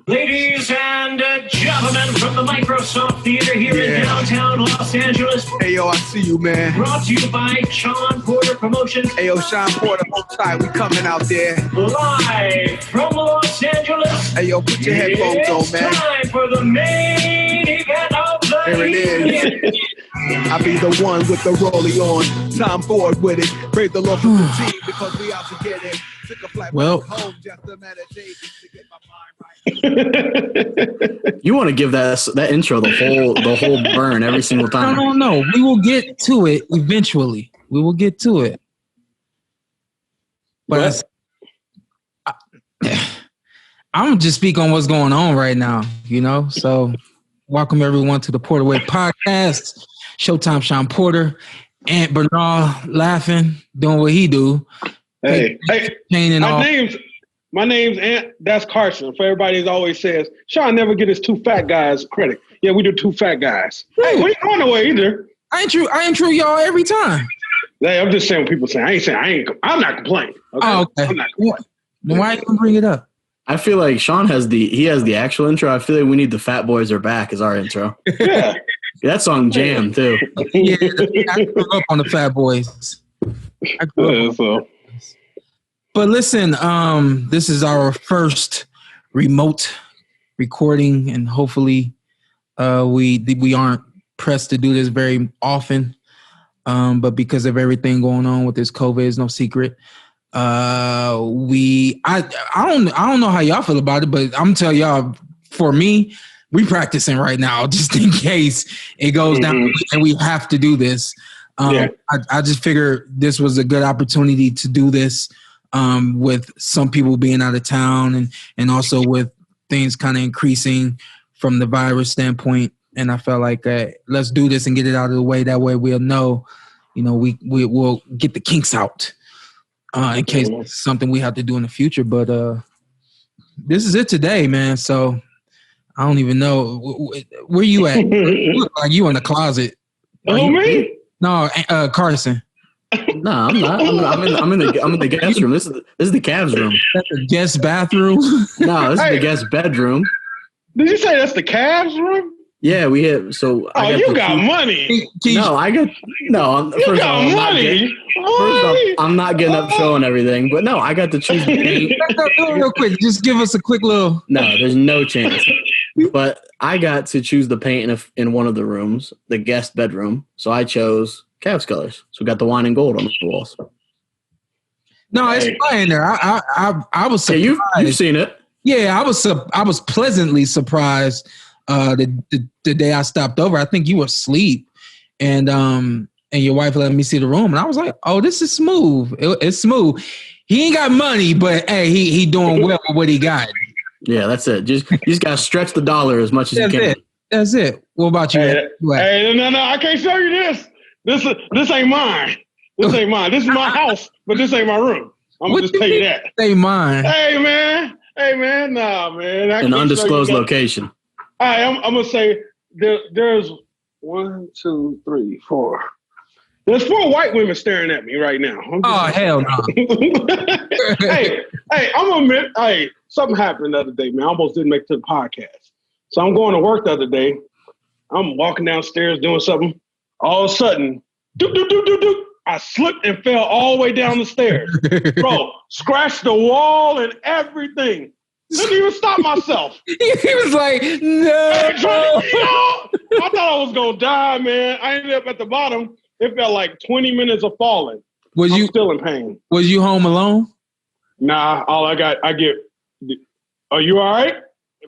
Ladies and gentlemen, from the Microsoft Theater here in downtown Los Angeles. Hey, yo, I see you, man. Brought to you by Shawn Porter Promotions. Hey, yo, Shawn Porter, hold tight. We coming out there. Live from Los Angeles. Hey, yo, put your headphones on, man. It's time for the main event of the Here it is. I be the one with the rollie on. Time forward with it. Praise the Lord for the team because we out to get it. Well, you want to give that intro the whole burn every single time. No. We will get to it eventually. We will get to it. But I'm just speak on what's going on right now, you know? So welcome everyone to the Porter Way Podcast. Showtime Shawn Porter. Aunt Bernard laughing, doing what he do. Hey, my name's Aunt. That's Carson. For everybody that always says, Shawn never get his two fat guys credit. Yeah, we do two fat guys. Hey, we ain't going nowhere either. I ain't true, y'all, every time. Hey, I'm just saying what people say. I'm not complaining. Okay? Oh, okay. I'm not complaining. Then why you bring it up? I feel like Shawn has the actual intro. I feel like we need the Fat Boys Are Back as our intro. Yeah. That song jam too. Yeah, I grew up on the Fat Boys. But listen, this is our first remote recording, and hopefully we aren't pressed to do this very often. But because of everything going on with this COVID, it's no secret. I don't know how y'all feel about it, but I'm telling y'all, for me, we practicing right now just in case it goes down and we have to do this. I just figured this was a good opportunity to do this with some people being out of town and also with things kind of increasing from the virus standpoint. And I felt like let's do this and get it out of the way. That way we'll know, you know, we'll get the kinks out in case it's something we have to do in the future. But this is it today, man. So I don't even know where you at. You look like you in the closet. Oh, me? No, Carson. No, I'm not. I'm in the guest room. This is the Cavs room. That's the guest bathroom. No, this is the guest bedroom. Did you say that's the Cavs room? Yeah, we have. So you got money. No, I got no. You got money. First off, I'm not getting up showing everything, but no, I got to choose the paint. Real quick, just give us a quick little. No, there's no chance. But I got to choose the paint in one of the rooms, the guest bedroom. So I chose Cavs colors. So we got the wine and gold on the walls. No, it's fine there. I was surprised. Yeah, you've seen it. Yeah, I was pleasantly surprised the day I stopped over. I think you were asleep, and your wife let me see the room, and I was like, "Oh, this is smooth. It's smooth." He ain't got money, but hey, he doing well with what he got. Yeah, that's it. You just gotta stretch the dollar as much as you can. That's it. What about you? Hey, no, I can't show you this. This ain't mine. This ain't mine. This is my house, but this ain't my room. I'm gonna just tell you that. This ain't mine. Hey man, nah, man. An undisclosed location. All right, I'm gonna say there's 1, 2, 3, 4. There's 4 white women staring at me right now. Hell no. hey, I'm gonna admit, something happened the other day, man. I almost didn't make it to the podcast. So I'm going to work the other day. I'm walking downstairs doing something. All of a sudden, doop, I slipped and fell all the way down the stairs. Bro, scratched the wall and everything. Didn't even stop myself. He was like, no. I thought I was going to die, man. I ended up at the bottom. It felt like 20 minutes of falling. I'm still in pain. Was you home alone? Nah, I get, are you all right?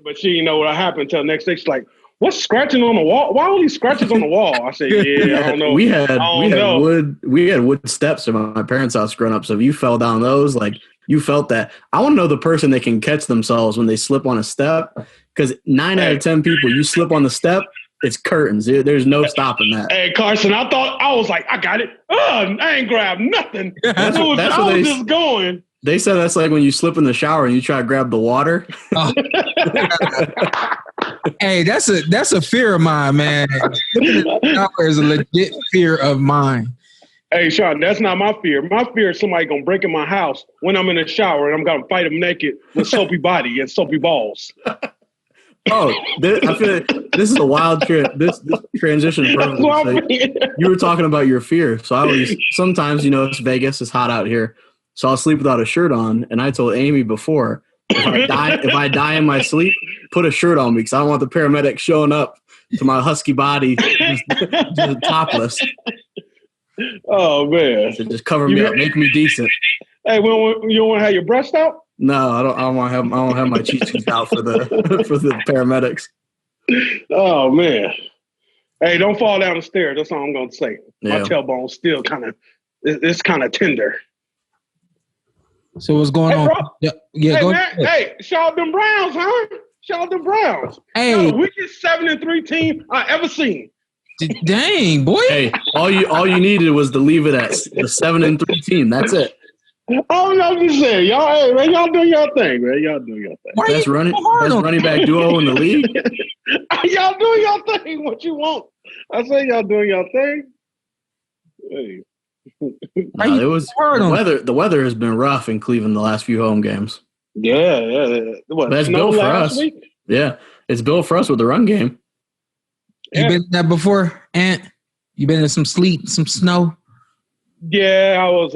But she didn't know what happened until the next day. She's like, what's scratching on the wall? Why all these scratches on the wall? I said, yeah, I don't know. We had wood steps in my parents' house growing up. So if you fell down those, like you felt that. I want to know the person that can catch themselves when they slip on a step. Because 9 out of 10 people, you slip on the step, it's curtains. There's no stopping that. Hey, Carson, I was like, I got it. I ain't grabbed nothing. I was just going. They said that's like when you slip in the shower and you try to grab the water. Oh. Hey, that's a fear of mine, man. Is a legit fear of mine. Hey, Shawn, that's not my fear. My fear is somebody going to break in my house when I'm in the shower and I'm going to fight them naked with soapy body and soapy balls. I feel like this is a wild trip. This transition perfectly. So you were talking about your fear. So I always sometimes, it's Vegas, it's hot out here. So I'll sleep without a shirt on. And I told Amy before, if I die in my sleep, put a shirt on me because I don't want the paramedics showing up to my husky body just topless. Oh man! So just cover me up, make me decent. Hey, you don't want to have your breast out? No, I don't want to have. I don't have my cheeks out for the paramedics. Oh man! Hey, don't fall down the stairs. That's all I'm gonna say. Yeah. My tailbone's still it's kind of tender. So what's going on? Bro. Yeah, Hey, go man. ahead. Hey, shout out them Browns, huh? Shout out them Browns. Hey. Yo, the weakest 7-3 team I ever seen. Dang, boy. Hey, all you needed was to leave it at the 7-3 team. That's it. Oh no, I'm just saying, y'all. Hey, man, y'all do your thing, man. Y'all do your thing. Best running back duo in the league. Y'all do your thing. What you want? I say y'all doing your thing. Hey. No, it was the weather has been rough in Cleveland the last few home games. Yeah. What, that's built for us. Week? Yeah, it's built for us with the run game. You been in that before, Ant? You been in some sleet, some snow? Yeah, I was,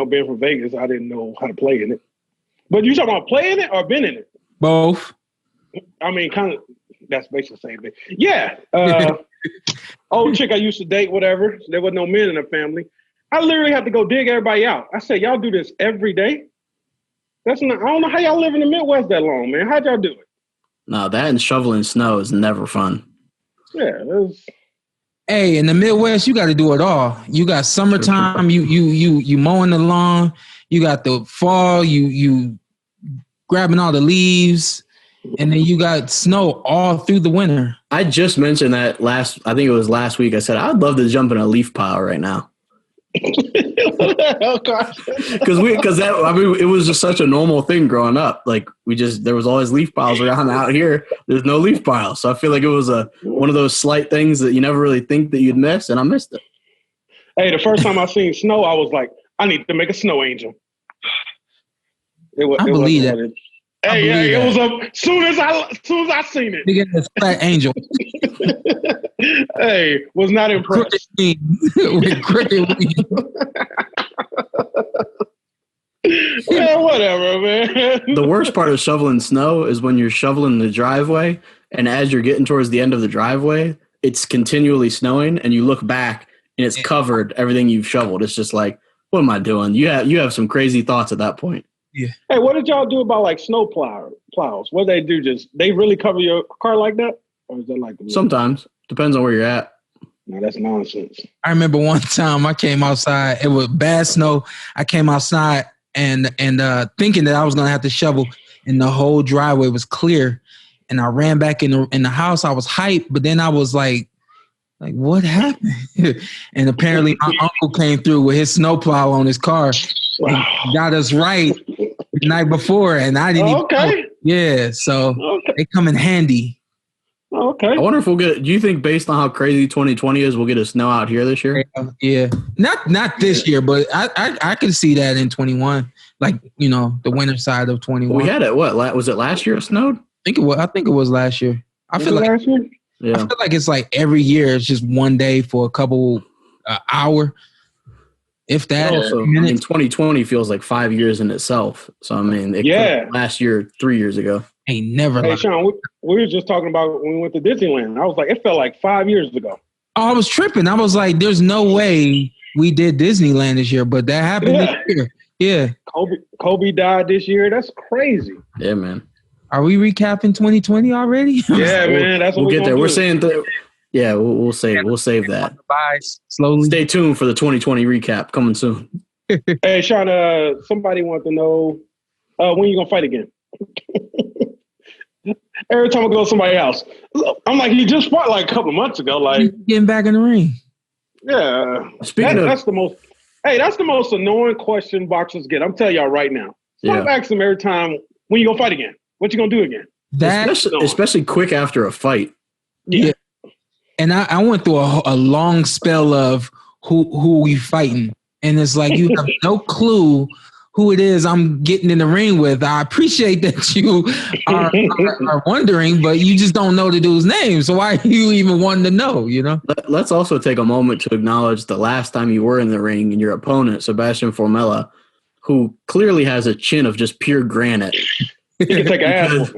being from Vegas, I didn't know how to play in it. But you talking about playing it or been in it? Both. I mean, kind of. That's basically the same thing. Yeah. Old chick I used to date, whatever. There was no men in the family. I literally had to go dig everybody out. I said, y'all do this every day? I don't know how y'all live in the Midwest that long, man. How'd y'all do it? No, that and shoveling snow is never fun. Yeah. Hey, in the Midwest, you got to do it all. You got summertime, you mowing the lawn. You got the fall, you grabbing all the leaves. And then you got snow all through the winter. I just mentioned that I think it was last week. I said, I'd love to jump in a leaf pile right now. Because it was just such a normal thing growing up. Like there was always leaf piles around. Out here, there's no leaf piles. So I feel like it was one of those slight things that you never really think that you'd miss, and I missed it. Hey, the first time I seen snow, I was like, I need to make a snow angel. I believe that. Hey, it was up soon as I seen it. Get this fat angel. Hey, was not impressed. With cricket wings. Yeah, whatever, man. The worst part of shoveling snow is when you're shoveling the driveway, and as you're getting towards the end of the driveway, it's continually snowing, and you look back and it's covered everything you've shoveled. It's just like, what am I doing? You have some crazy thoughts at that point. Yeah. Hey, what did y'all do about like snow plows? What they do? They really cover your car like that, or is that like sometimes depends on where you're at? No, that's nonsense. I remember one time I came outside. It was bad snow. I came outside and thinking that I was gonna have to shovel, and the whole driveway was clear. And I ran back in the house. I was hyped, but then I was like what happened? And apparently my uncle came through with his snowplow on his car. Wow. Got us right the night before, and I didn't even know. Yeah, so they come in handy. Okay. I wonder if we'll get. Do you think, based on how crazy 2020 is, we'll get a snow out here this year? Yeah, not this year, but I can see that in 21, like the winter side of 21. We had it. What was it last year? It snowed. I think it was last year. I feel like it's like every year it's just one day for a couple hour. If that, also, 2020 feels like 5 years in itself. So I mean, last year, 3 years ago. Ain't never. Hey, Sean, we were just talking about when we went to Disneyland. I was like, it felt like 5 years ago. Oh, I was tripping. I was like, there's no way we did Disneyland this year, but that happened this year. Yeah. Kobe died this year. That's crazy. Yeah, man. Are we recapping 2020 already? Yeah, man. That's what we'll get there. Do. We're saying that. Yeah, we'll save that. Slowly. Stay tuned for the 2020 recap coming soon. Hey, Sean, somebody wants to know when you gonna fight again. Every time I go to somebody else, I'm like, you just fought like a couple of months ago. Like getting back in the ring. Yeah. That's the most annoying question boxers get. I'm telling y'all right now. Stop asking them every time, when you gonna fight again? What you gonna do again? Especially quick after a fight. Yeah. And I went through a long spell of who we fighting. And it's like you have no clue who it is I'm getting in the ring with. I appreciate that you are wondering, but you just don't know the dude's name. So why are you even wanting to know, you know? Let's also take a moment to acknowledge the last time you were in the ring and your opponent, Sebastian Formella, who clearly has a chin of just pure granite. He can take an ass.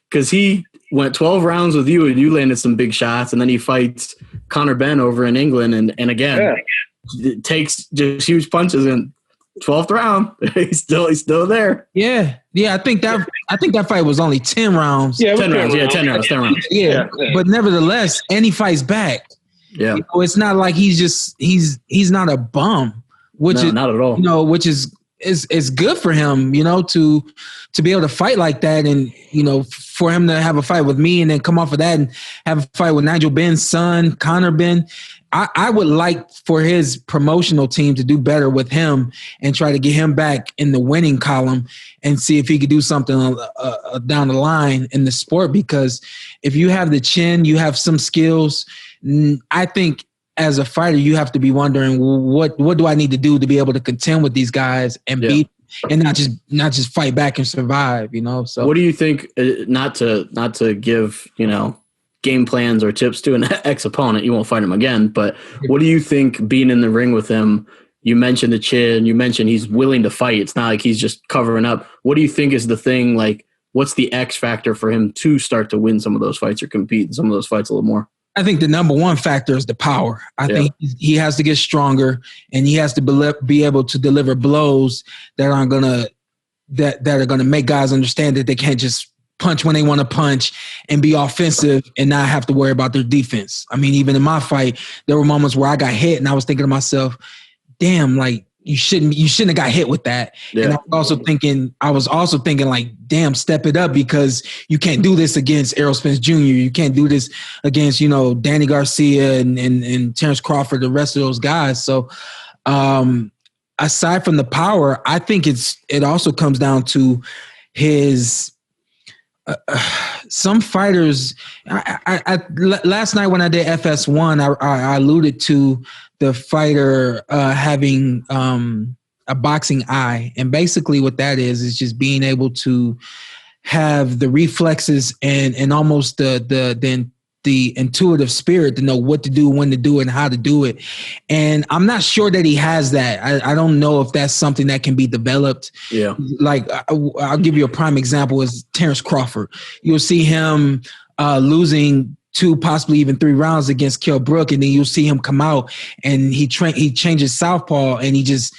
Because he went 12 rounds with you and you landed some big shots, and then he fights Conor Benn over in England, and again, it takes just huge punches in 12th round. He's still there. Yeah. I think that fight was only 10 rounds. Yeah, 10 rounds. Yeah, 10 rounds. 10 rounds. Yeah. But nevertheless, and he fights back. Yeah. You know, it's not like he's not a bum, which is not at all. You know, which is good for him, you know, to be able to fight like that, and you know, for him to have a fight with me and then come off of that and have a fight with Nigel Benn's son, Conor Benn. I would like for his promotional team to do better with him and try to get him back in the winning column and see if he could do something down the line in the sport. Because if you have the chin, you have some skills. I think as a fighter, you have to be wondering, what do I need to do to be able to contend with these guys and beat, and not just fight back and survive, you know? So what do you think, not to give, you know, game plans or tips to an ex-opponent, you won't fight him again, but what do you think being in the ring with him, you mentioned the chin, you mentioned he's willing to fight. It's not like he's just covering up. What do you think is the thing, like, what's the X factor for him to start to win some of those fights or compete in some of those fights a little more? I think the number one factor is the power. I think he has to get stronger, and he has to be able to deliver blows that are gonna make guys understand that they can't just punch when they want to punch and be offensive and not have to worry about their defense. I mean, even in my fight, there were moments where I got hit and I was thinking to myself, damn, like, you shouldn't have got hit with that. Yeah. And I was also thinking like, damn, step it up, because you can't do this against Errol Spence Jr. You can't do this against, you know, Danny Garcia and Terrence Crawford, the rest of those guys. So aside from the power, I think it also comes down to his some fighters. Last night when I did FS1, I alluded to the fighter having a boxing eye, and basically what that is just being able to have the reflexes and almost the intuitive spirit to know what to do, when to do it, and how to do it. And I'm not sure that he has that. I don't know if that's something that can be developed. Yeah. Like I'll give you a prime example is Terrence Crawford. You'll see him losing 2, possibly even 3 rounds against Kell Brook, and then you'll see him come out and he changes southpaw and he just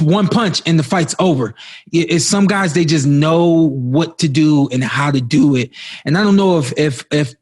one punch and the fight's over. It's some guys, they just know what to do and how to do it. And I don't know if Sebastian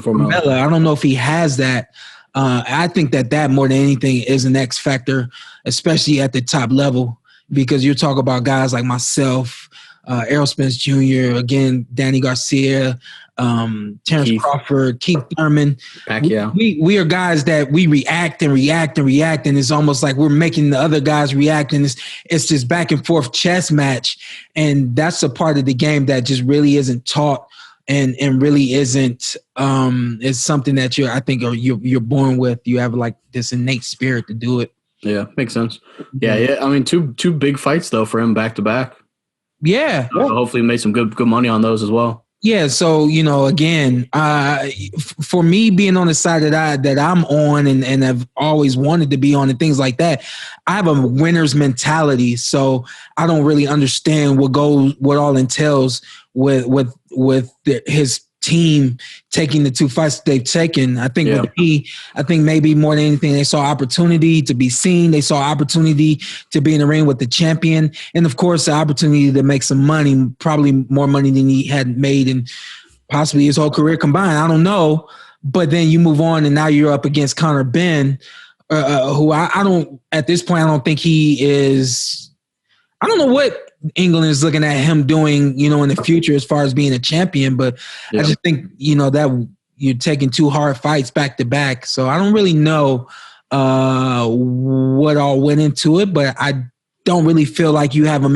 Formella, I don't know if he has that. I think that more than anything is an X factor, especially at the top level, because you talk about guys like myself, Errol Spence Jr., again, Danny Garcia, Terrence Crawford, Keith Thurman. Pacquiao. We are guys that we react, and it's almost like we're making the other guys react, and it's just back and forth chess match. And that's a part of the game that just really isn't taught and really isn't is something that you're born with. You have like this innate spirit to do it. Yeah, makes sense. Yeah. I mean, two big fights though for him back to back. Yeah. So hopefully made some good money on those as well. Yeah, so, you know, again, for me being on the side that I'm on and have always wanted to be on and things like that, I have a winner's mentality. So I don't really understand what all entails with his team taking the 2 fights that they've taken. I think with me, maybe more than anything, they saw opportunity to be seen. They saw opportunity to be in the ring with the champion. And of course, the opportunity to make some money, probably more money than he had made in possibly his whole career combined. I don't know. But then you move on and now you're up against Conor Benn, who I don't, at this point, I don't think he is, I don't know what England is looking at him doing, you know, in the future as far as being a champion. But I just think, you know, that you're taking 2 hard fights back to back. So I don't really know what all went into it, but I don't really feel like you have a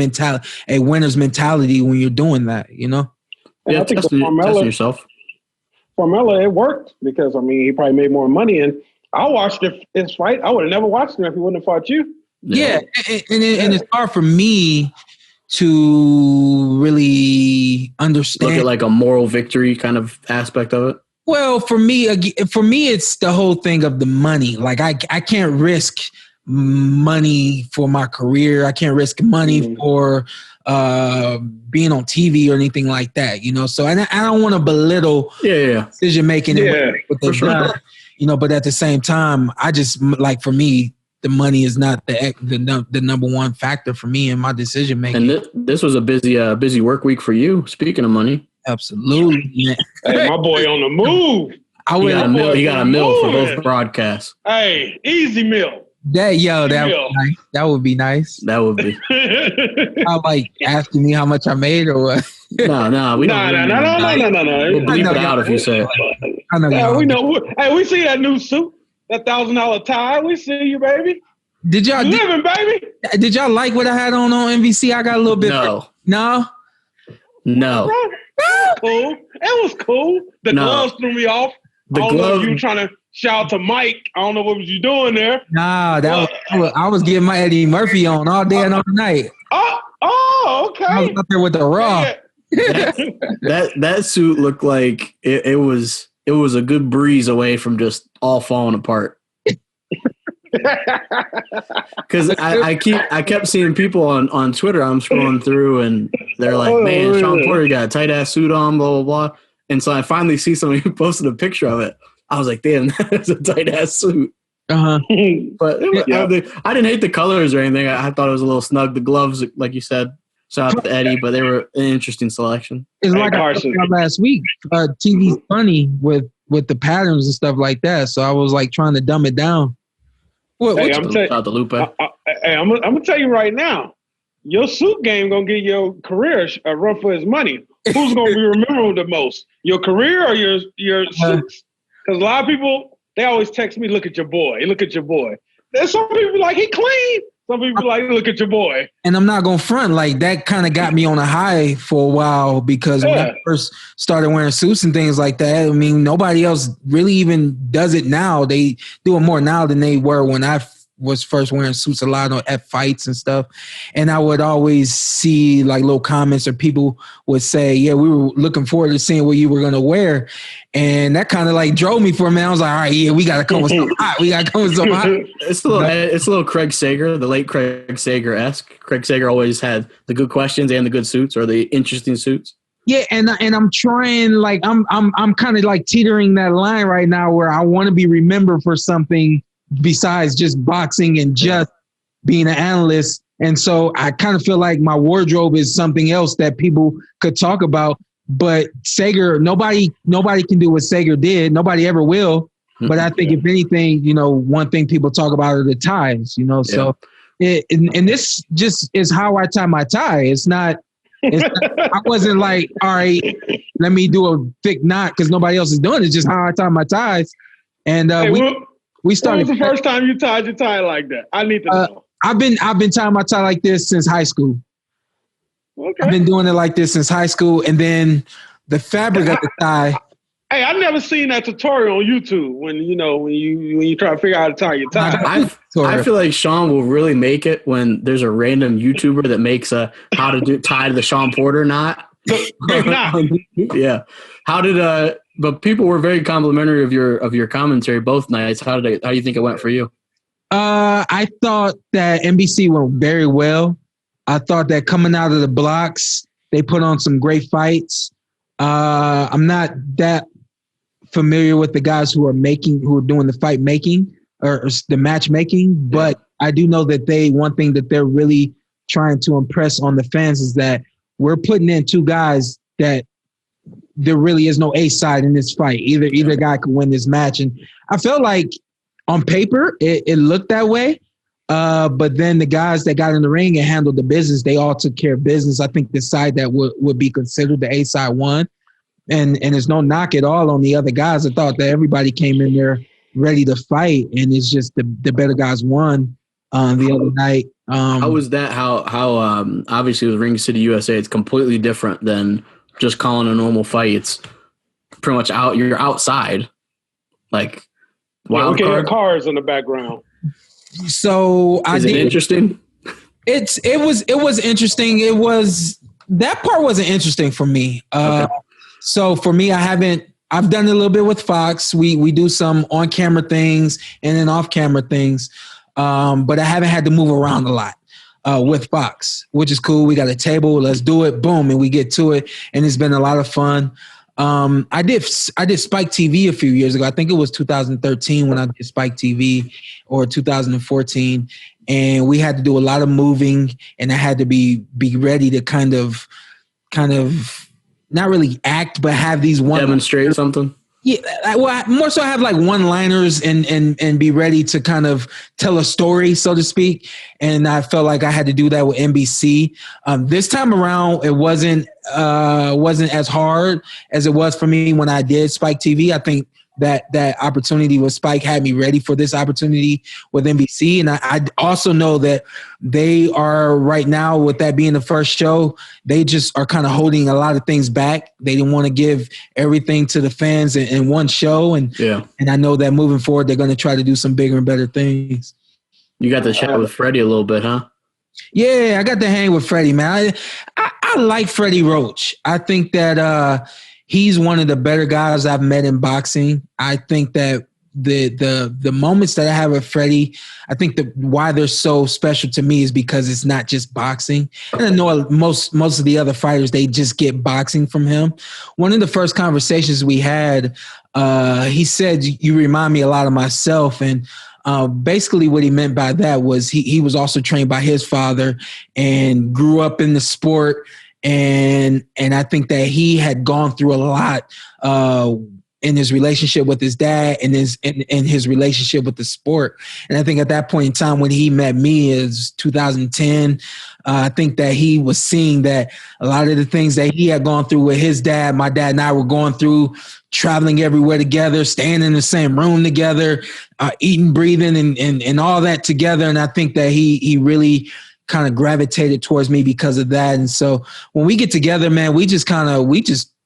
winner's mentality when you're doing that, you know? And I think testing yourself. Formella, it worked because, I mean, he probably made more money. And I watched his fight. I would have never watched him if he wouldn't have fought you. Yeah, and it's hard for me to really understand. Look at like a moral victory kind of aspect of it. Well, for me, it's the whole thing of the money. Like I can't risk money for my career. I can't risk money for being on TV or anything like that. You know, so I don't want to belittle decision making. For sure. You know, but at the same time, I just like for me, the money is not the number one factor for me in my decision making. And this was a busy work week for you. Speaking of money, absolutely. Hey, my boy on the move. He got a mill for both broadcasts. Hey, easy mill. That would be nice. That would be. I like asking me how much I made or what. No. We We'll bleep it out if you say it. I know. Yeah, we know. Hey, we see that new suit, that $1,000 tie. We see you, baby. Did y'all living, baby? Did y'all like what I had on NBC? I got a little bit. No. Cool. It was cool. The gloves threw me off. I don't know if you were trying to shout to Mike. I don't know what was you doing there. Nah, I was getting my Eddie Murphy on all day and all night. Oh, okay. I was up there with the Raw. Yeah. that suit looked like it was a good breeze away from just all falling apart. Because I kept seeing people on Twitter. I'm scrolling through and they're like, "Man, Shawn Porter got a tight ass suit on, blah blah blah." And so I finally see somebody who posted a picture of it. I was like, "Damn, that's a tight ass suit." Uh-huh. But I didn't hate the colors or anything. I thought it was a little snug. The gloves, like you said, shout out to Eddie, but they were an interesting selection. It's like Carson last week. TV's funny with the patterns and stuff like that. So I was like trying to dumb it down. I'm gonna tell you right now, your suit game gonna give your career a run for his money. Who's gonna be remembered the most, your career or your suits? Because a lot of people, they always text me, "Look at your boy, look at your boy." There's some people like he clean. Some people like, "Look at your boy." And I'm not gonna front, like that kind of got me on a high for a while because when I first started wearing suits and things like that, I mean, nobody else really even does it now. They do it more now than they were when I was first wearing suits a lot at fights and stuff. And I would always see like little comments or people would say, "Yeah, we were looking forward to seeing what you were going to wear." And that kind of like drove me for a minute. I was like, "All right, yeah, we got to come with something hot. We got to come with something hot." It's a little Craig Sager, the late Craig Sager-esque. Craig Sager always had the good questions and the good suits or the interesting suits. Yeah, and I'm trying, like I'm kind of like teetering that line right now where I want to be remembered for something besides just boxing and just being an analyst. And so I kind of feel like my wardrobe is something else that people could talk about. But Sager, nobody can do what Sager did. Nobody ever will. But I think if anything, you know, one thing people talk about are the ties, you know. So and this just is how I tie my tie. I wasn't like, all right, let me do a thick knot because nobody else is doing it. It's just how I tie my ties. And we started. When was the first time you tied your tie like that? I need to know. I've been tying my tie like this since high school. Okay. I've been doing it like this since high school, and then the fabric of the tie. Hey, I've never seen that tutorial on YouTube when you try to figure out how to tie your tie. I feel like Shawn will really make it when there's a random YouTuber that makes a how to tie the Shawn Porter knot. Yeah. But people were very complimentary of your commentary both nights. How do you think it went for you? I thought that NBC went very well. I thought that coming out of the blocks, they put on some great fights. I'm not that familiar with the guys who are doing the fight making or the matchmaking, but I do know that one thing that they're really trying to impress on the fans is that we're putting in two guys that there really is no ace side in this fight. Either guy could win this match. And I felt like on paper, it looked that way. But then the guys that got in the ring and handled the business, they all took care of business. I think the side that would be considered the A side won. And there's no knock at all on the other guys. I thought that everybody came in there ready to fight, and it's just the better guys won the other night. How was that? How obviously with Ring City USA, it's completely different than just calling a normal fight. It's pretty much you're outside. Like, Yeah, we can hear card? cars in the background. So Is it interesting? It was interesting. That part wasn't interesting for me. Okay. So for me, I've done it a little bit with Fox. We do some on camera things and then off camera things. But I haven't had to move around a lot with Fox, which is cool. We got a table, let's do it, boom, and we get to it. And it's been a lot of fun. I did Spike TV a few years ago. I think it was 2013 when I did Spike TV, or 2014. And we had to do a lot of moving, and I had to be ready to kind of not really act, but have these demonstrate something. Yeah, well, more so I have like one-liners and be ready to kind of tell a story, so to speak. And I felt like I had to do that with NBC. This time around, it wasn't as hard as it was for me when I did Spike TV. I think that opportunity with Spike had me ready for this opportunity with NBC. And I also know that they are right now, with that being the first show, they just are kind of holding a lot of things back. They didn't want to give everything to the fans in one show. And I know that moving forward, they're going to try to do some bigger and better things. You got to chat with Freddie a little bit, huh? Yeah, I got to hang with Freddie, man. I like Freddie Roach. I think that he's one of the better guys I've met in boxing. I think that the moments that I have with Freddie, I think that why they're so special to me is because it's not just boxing. And I know most of the other fighters, they just get boxing from him. One of the first conversations we had, he said, "You remind me a lot of myself." And basically what he meant by that was he was also trained by his father and grew up in the sport. And I think that he had gone through a lot in his relationship with his dad and in his relationship with the sport. And I think at that point in time when he met me is 2010, I think that he was seeing that a lot of the things that he had gone through with his dad, my dad and I were going through, traveling everywhere together, staying in the same room together, eating, breathing, and all that together. And I think that he really kind of gravitated towards me because of that. And so when we get together, man, we just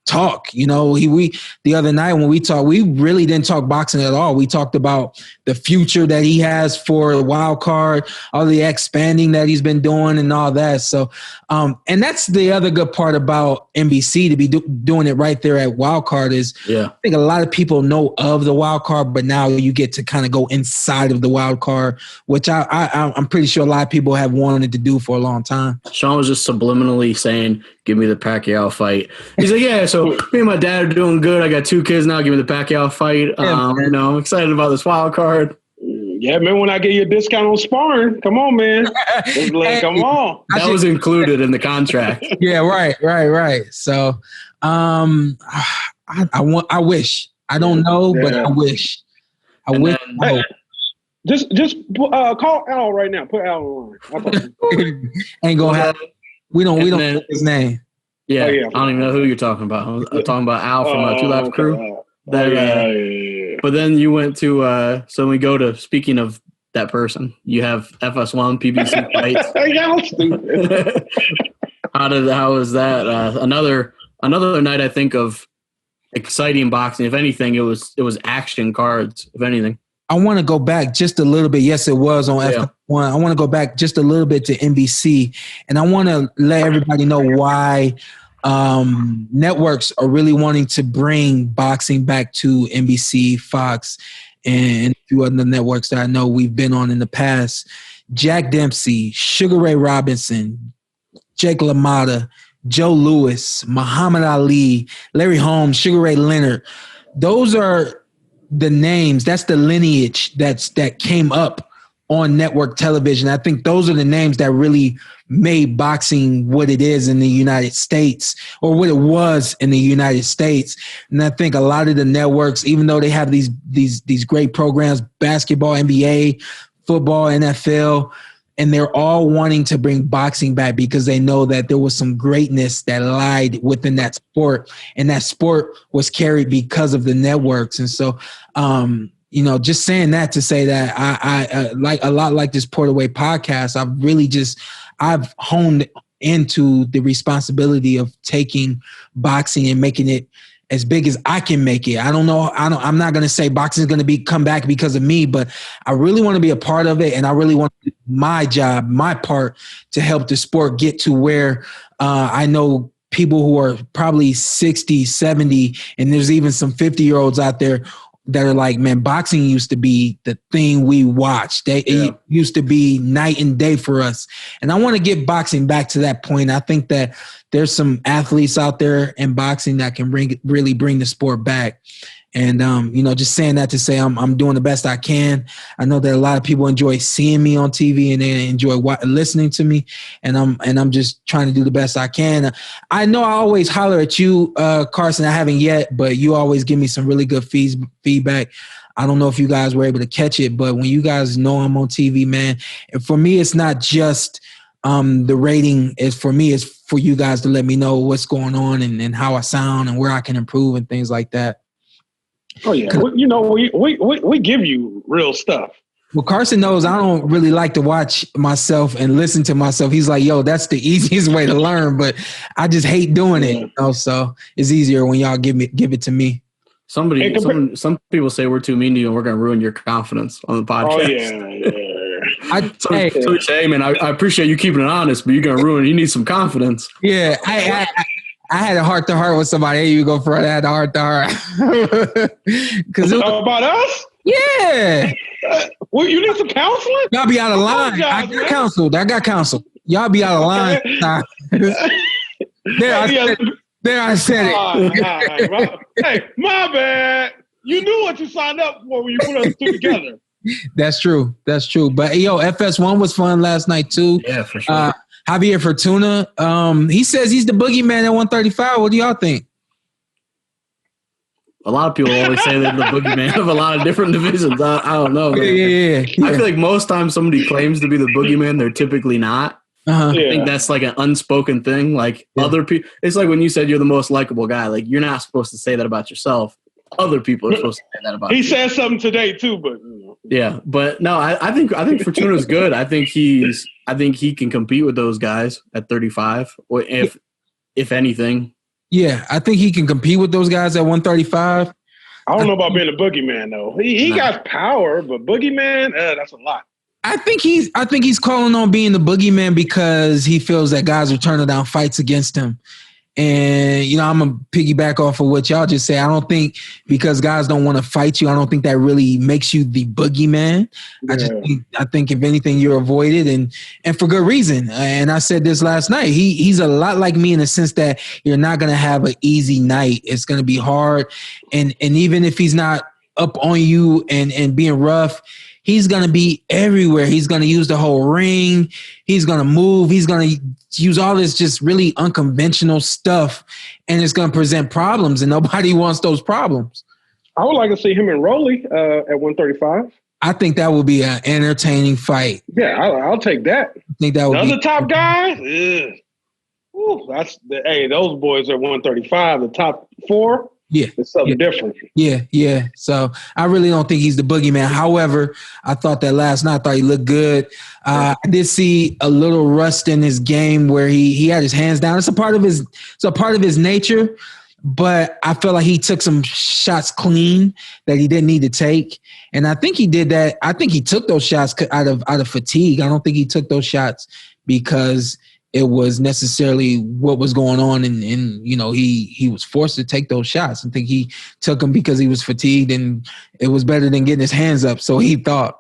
talk. You know, the other night when we talked, we really didn't talk boxing at all. We talked about the future that he has for a wild card, all the expanding that he's been doing and all that. So, and that's the other good part about NBC, to be doing it right there at wild card is, I think a lot of people know of the wild card, but now you get to kind of go inside of the wild card, which I'm pretty sure a lot of people have wanted to do for a long time. Shawn was just subliminally saying, "Give me the Pacquiao fight." He's like, "Yeah, so me and my dad are doing good. I got 2 kids now. Give me the Pacquiao fight. You know, I'm excited about this wild card." Yeah, man, when I get you a discount on sparring, come on, man. Like, come on. That was included in the contract. Yeah, right. So I wish. I don't know, but I wish. I wish. Hey, just call Al right now. Put Al on the line. Ain't gonna happen. We don't know his name. Yeah, I don't even know who you're talking about. I'm talking about Al from Two Live Crew. But then you went to so we go to, speaking of that person, you have FS1 PBC fights. How was that? Another night, I think, of exciting boxing. If anything, it was action cards. If anything, I want to go back just a little bit. Yes, it was on FS1. I want to go back just a little bit to NBC, and I want to let everybody know why networks are really wanting to bring boxing back to NBC, Fox, and a few other networks that I know we've been on in the past. Jack Dempsey, Sugar Ray Robinson, Jake LaMotta, Joe Louis, Muhammad Ali, Larry Holmes, Sugar Ray Leonard. Those are the names. That's the lineage that came up on network television. I think those are the names that really made boxing what it is in the United States, or what it was in the United States. And I think a lot of the networks, even though they have these great programs, basketball, NBA, football, NFL, and they're all wanting to bring boxing back because they know that there was some greatness that lied within that sport, and that sport was carried because of the networks. And so, you know, just saying that to say that I like a lot like this Porterway podcast, I've honed into the responsibility of taking boxing and making it as big as I can make it. I don't know. I'm not going to say boxing is going to come back because of me, but I really want to be a part of it. And I really want to do my job, my part to help the sport get to where I know people who are probably 60, 70, and there's even some 50-year-olds out there that are like, man, boxing used to be the thing we watched. It used to be night and day for us. And I want to get boxing back to that point. I think that there's some athletes out there in boxing that can really bring the sport back. And, just saying that to say I'm doing the best I can. I know that a lot of people enjoy seeing me on TV and they enjoy listening to me. And I'm just trying to do the best I can. I know I always holler at you, Carson. I haven't yet, but you always give me some really good feedback. I don't know if you guys were able to catch it, but when you guys know I'm on TV, man, and for me, it's not just the rating. It's for you guys to let me know what's going on and how I sound and where I can improve and things like that. Oh yeah, we give you real stuff. Well, Carson knows I don't really like to watch myself and listen to myself. He's like, yo, that's the easiest way to learn, but I just hate doing it. So it's easier when y'all give it to me. Some people say we're too mean to you and we're going to ruin your confidence on the podcast. Oh yeah. Hey man, I appreciate you keeping it honest, but you're going to ruin it. You need some confidence. Yeah, I had a heart-to-heart with somebody. Here you go, Fred. I had a heart-to-heart. About us? Yeah. Well, you need some counseling? Y'all be out of line. I got counseled. Y'all be out of line. There, I said it. All right. Hey, my bad. You knew what you signed up for when you put us two together. That's true. But, FS1 was fun last night, too. Yeah, for sure. Javier Fortuna, he says he's the boogeyman at 135. What do y'all think? A lot of people always say they're the boogeyman of a lot of different divisions. I don't know. Yeah. I feel like most times somebody claims to be the boogeyman, they're typically not. I think that's like an unspoken thing. Like other people, it's like when you said you're the most likable guy. Like you're not supposed to say that about yourself. Other people are supposed to say that about you. He said something today too, but yeah. But no, I think Fortuna's good. I think he can compete with those guys at 35, or if anything. Yeah, I think he can compete with those guys at 135. I don't know about being a boogeyman though. He got power, but boogeyman, that's a lot. I think he's calling on being the boogeyman because he feels that guys are turning down fights against him. And, I'm going to piggyback off of what y'all just say. I don't think because guys don't want to fight you, I don't think that really makes you the boogeyman. Yeah. I think if anything, you're avoided and for good reason. And I said this last night. He's a lot like me in the sense that you're not going to have an easy night. It's going to be hard. And even if he's not up on you and being rough, he's going to be everywhere. He's going to use the whole ring. He's going to move. He's going to use all this just really unconventional stuff, and it's going to present problems, and nobody wants those problems. I would like to see him and Rolly at 135. I think that would be an entertaining fight. Yeah, I'll take that. I think that would the be other top guys. Those boys at 135. The top four. Yeah, it's something different. Yeah. So I really don't think he's the boogeyman. However, I thought that last night. I thought he looked good. I did see a little rust in his game where he had his hands down. It's a part of his nature, but I feel like he took some shots clean that he didn't need to take, and I think he did that. I think he took those shots out of fatigue. I don't think he took those shots because it was necessarily what was going on, and he was forced to take those shots. I think he took them because he was fatigued, and it was better than getting his hands up. So he thought.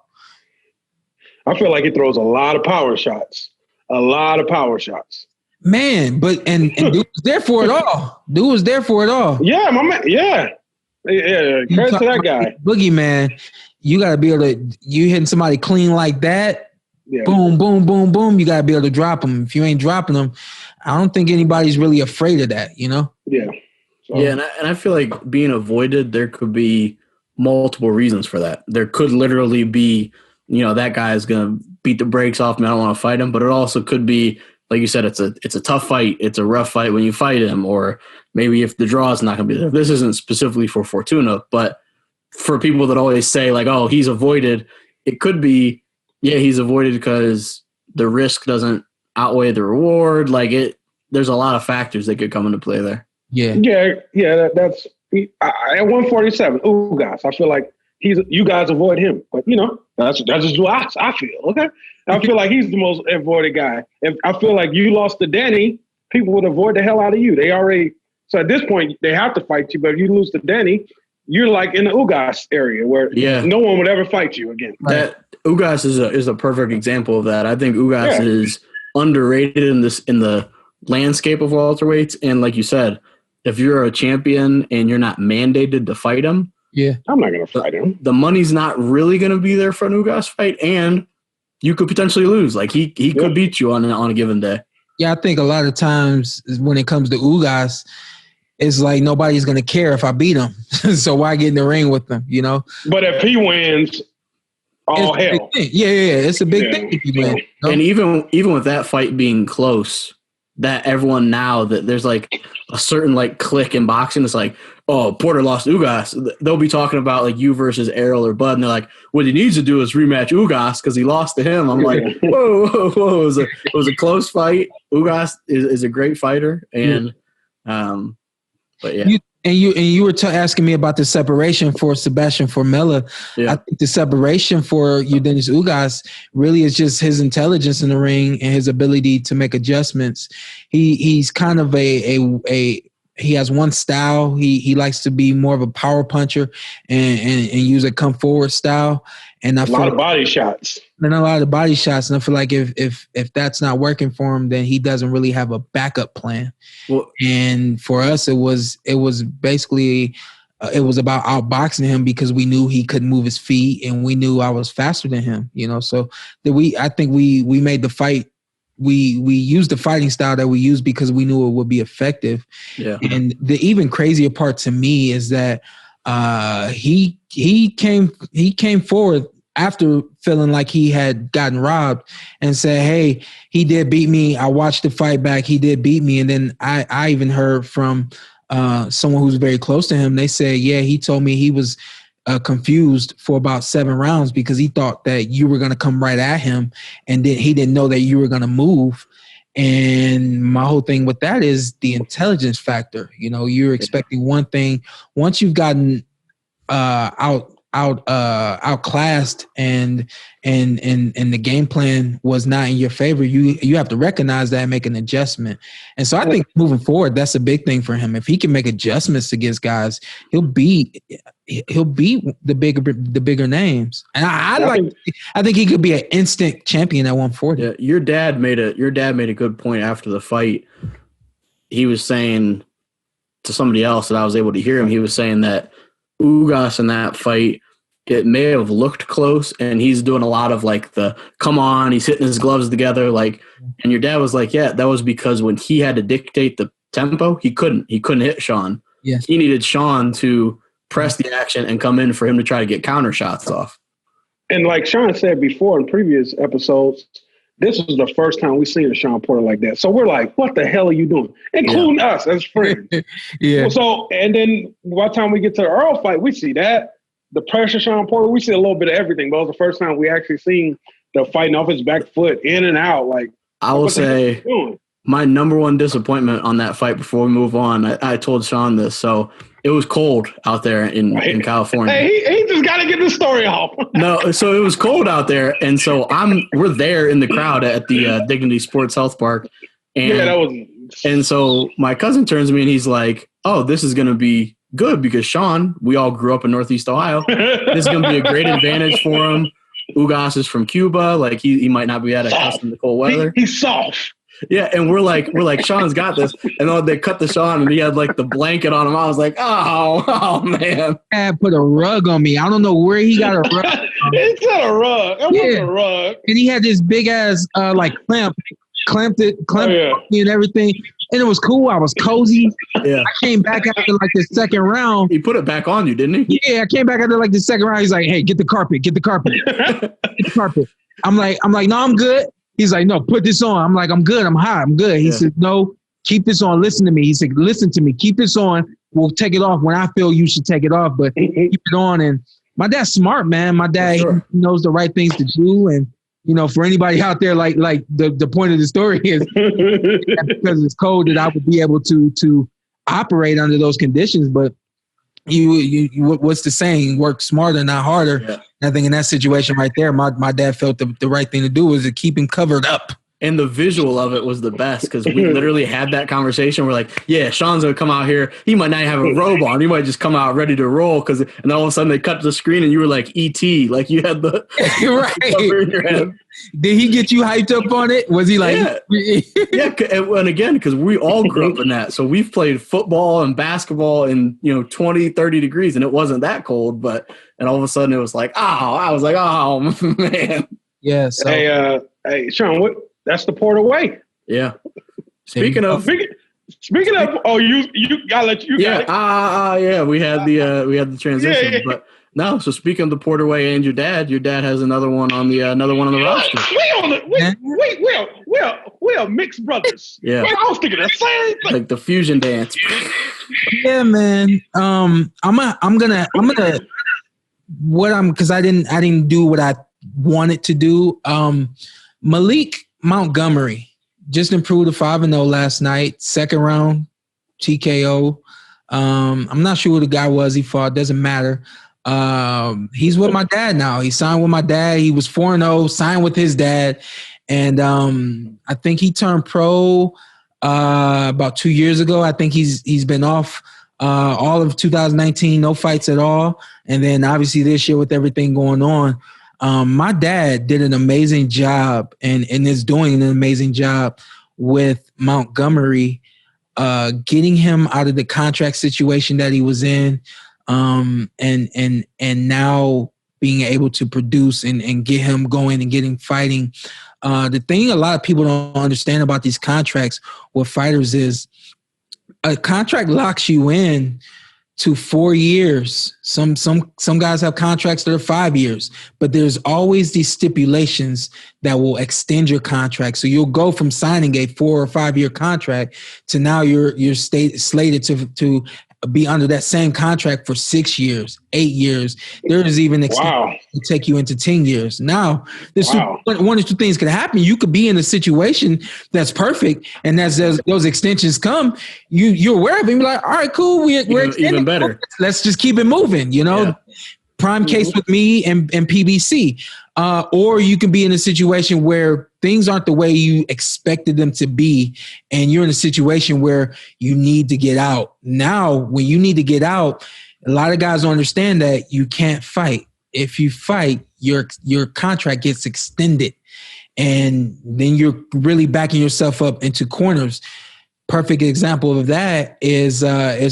I feel like he throws a lot of power shots. Man, but and dude was there for it all. Yeah, my man. Yeah. Credit to that guy. Boogeyman, you got to be able to. You hitting somebody clean like that. Yeah. Boom, boom, boom, boom. You got to be able to drop them. If you ain't dropping them, I don't think anybody's really afraid of that, Yeah. So. Yeah, and I feel like being avoided, there could be multiple reasons for that. There could literally be, that guy is going to beat the brakes off me. I don't want to fight him. But it also could be, like you said, it's a tough fight. It's a rough fight when you fight him. Or maybe if the draw is not going to be there. This isn't specifically for Fortuna, but for people that always say, like, oh, he's avoided, it could be, yeah, he's avoided because the risk doesn't outweigh the reward. Like there's a lot of factors that could come into play there. Yeah. That's At 147, Ugas, I feel like you guys avoid him. But, that's just what I feel, okay? I feel like he's the most avoided guy. If I feel like you lost to Danny, people would avoid the hell out of you. So at this point, they have to fight you. But if you lose to Danny, you're like in the Ugas area where no one would ever fight you again. That Ugas is a perfect example of that. I think Ugas is underrated in the landscape of welterweights. And like you said, if you're a champion and you're not mandated to fight him, I'm not going to fight him. The money's not really going to be there for an Ugas fight, and you could potentially lose. Like he could beat you on a given day. Yeah, I think a lot of times when it comes to Ugas, it's like nobody's going to care if I beat him. So why get in the ring with them, But if he wins, all hell. Yeah. It's a big thing if you win. And even with that fight being close, that everyone now that there's like a certain like click in boxing, it's like, oh, Porter lost Ugas. They'll be talking about like you versus Errol or Bud, and they're like, what he needs to do is rematch Ugas because he lost to him. I'm like, whoa. It was a close fight. Ugas is a great fighter, and but yeah. You were asking me about the separation for Sebastian Formella. Yeah. I think the separation for Eugenio Ugas really is just his intelligence in the ring and his ability to make adjustments. He's kind of he has one style. He likes to be more of a power puncher and use a come forward style. And I feel a lot of body shots. And a lot of body shots. And I feel like if that's not working for him, then he doesn't really have a backup plan. Well, and for us, it was basically it was about outboxing him because we knew he couldn't move his feet and we knew I was faster than him. So I think we made the fight. We used the fighting style that we used because we knew it would be effective. Yeah. And the even crazier part to me is that he came forward after feeling like he had gotten robbed and said, hey, he did beat me. I watched the fight back. He did beat me. And then I even heard from someone who's very close to him. They said, yeah, he told me he was confused for about 7 rounds because he thought that you were going to come right at him. And then he didn't know that you were going to move. And my whole thing with that is the intelligence factor. You're expecting one thing. Once you've gotten outclassed and the game plan was not in your favor, you have to recognize that and make an adjustment. And so I think moving forward, that's a big thing for him. If he can make adjustments against guys, he'll beat the bigger names. And I think he could be an instant champion at 140. Yeah, your dad made a good point after the fight. He was saying to somebody else that I was able to hear him. He was saying that Ugas in that fight, it may have looked close, and he's doing a lot of like the come on, he's hitting his gloves together, like. And your dad was like, yeah, that was because when he had to dictate the tempo, he couldn't hit Shawn. Yes. He needed Shawn to press the action and come in for him to try to get counter shots off. And like Shawn said before in previous episodes, this was the first time we've seen a Shawn Porter like that. So we're like, what the hell are you doing? Including us as friends. Yeah. So, and then by the time we get to the Earl fight, we see that. The pressure Shawn Porter, we see a little bit of everything. But it was the first time we actually seen the fighting off his back foot, in and out. Like, I will say my number one disappointment on that fight before we move on, I told Shawn this. So it was cold out there in California. Hey, he just got to get the story off. No, so it was cold out there. And so we're there in the crowd at the Dignity Sports Health Park. And so my cousin turns to me and he's like, oh, this is going to be good because Shawn, we all grew up in Northeast Ohio. This is going to be a great advantage for him. Ugas is from Cuba. Like he might not be that accustomed to cold weather. He's soft. Yeah, and we're like, Shawn's got this. And then they cut the Shawn and he had like the blanket on him. I was like, oh man. Dad put a rug on me. I don't know where he got a rug. It's not a rug. It wasn't a rug. And he had this big ass clamped it and everything. And it was cool. I was cozy. Yeah. I came back after like the second round. He put it back on you, didn't he? Yeah, I came back after like the second round. He's like, hey, get the carpet. Get the carpet. I'm like, no, I'm good. He's like, no, put this on. I'm like, I'm good. I'm hot. I'm good. He said, no, keep this on. Listen to me. He said, listen to me. Keep this on. We'll take it off when I feel you should take it off, but keep it on. And my dad's smart, man. My dad knows the right things to do. And, for anybody out there, like the point of the story is because it's cold that I would be able to operate under those conditions. But what's the saying? Work smarter, not harder. Yeah. And I think in that situation right there, my dad felt the right thing to do was to keep him covered up. And the visual of it was the best because we literally had that conversation. We're like, yeah, Sean's going to come out here. He might not have a robe on. He might just come out ready to roll. And all of a sudden they cut to the screen and you were like E.T. Like you had the cover in your head. Did he get you hyped up on it? Was he like? Yeah. And again, because we all grew up in that. So we've played football and basketball in, 20, 30 degrees and it wasn't that cold. And all of a sudden it was like, I was like, oh, man. Yeah. So. Hey, Sean, that's the Porter way. Yeah. Speaking of, you gotta let you. Yeah. We had the transition, but no. So speaking of the Porter way and your dad has another one on the roster. We're mixed brothers. Yeah. I was thinking the same thing. Like the fusion dance. Yeah, man. I'm gonna because I didn't do what I wanted to do. Maliek Montgomery just improved to 5-0 last night, second round TKO. I'm not sure who the guy was he fought. Doesn't matter. He's with my dad now. He signed with my dad. He was 4-0, signed with his dad. And I think he turned pro about 2 years ago. I think he's been off all of 2019, no fights at all. And then obviously this year with everything going on, my dad did an amazing job and is doing an amazing job with Montgomery, getting him out of the contract situation that he was in, and now being able to produce and get him going and getting fighting. The thing a lot of people don't understand about these contracts with fighters is a contract locks you in to 4 years. Some guys have contracts that are 5 years, but there's always these stipulations that will extend your contract. So you'll go from signing a 4 or 5 year contract to now you're slated to be under that same contract for 6 years, 8 years. There is even extension to take you into 10 years. Now, one or two things could happen. You could be in a situation that's perfect, and as those extensions come, you're aware of it. You're like, all right, cool. We're even better. Let's just keep it moving. Yeah. Prime case with me and PBC. Or you can be in a situation where things aren't the way you expected them to be, and you're in a situation where you need to get out. Now, when you need to get out, a lot of guys don't understand that you can't fight. If you fight, your contract gets extended, and then you're really backing yourself up into corners. Perfect example of that is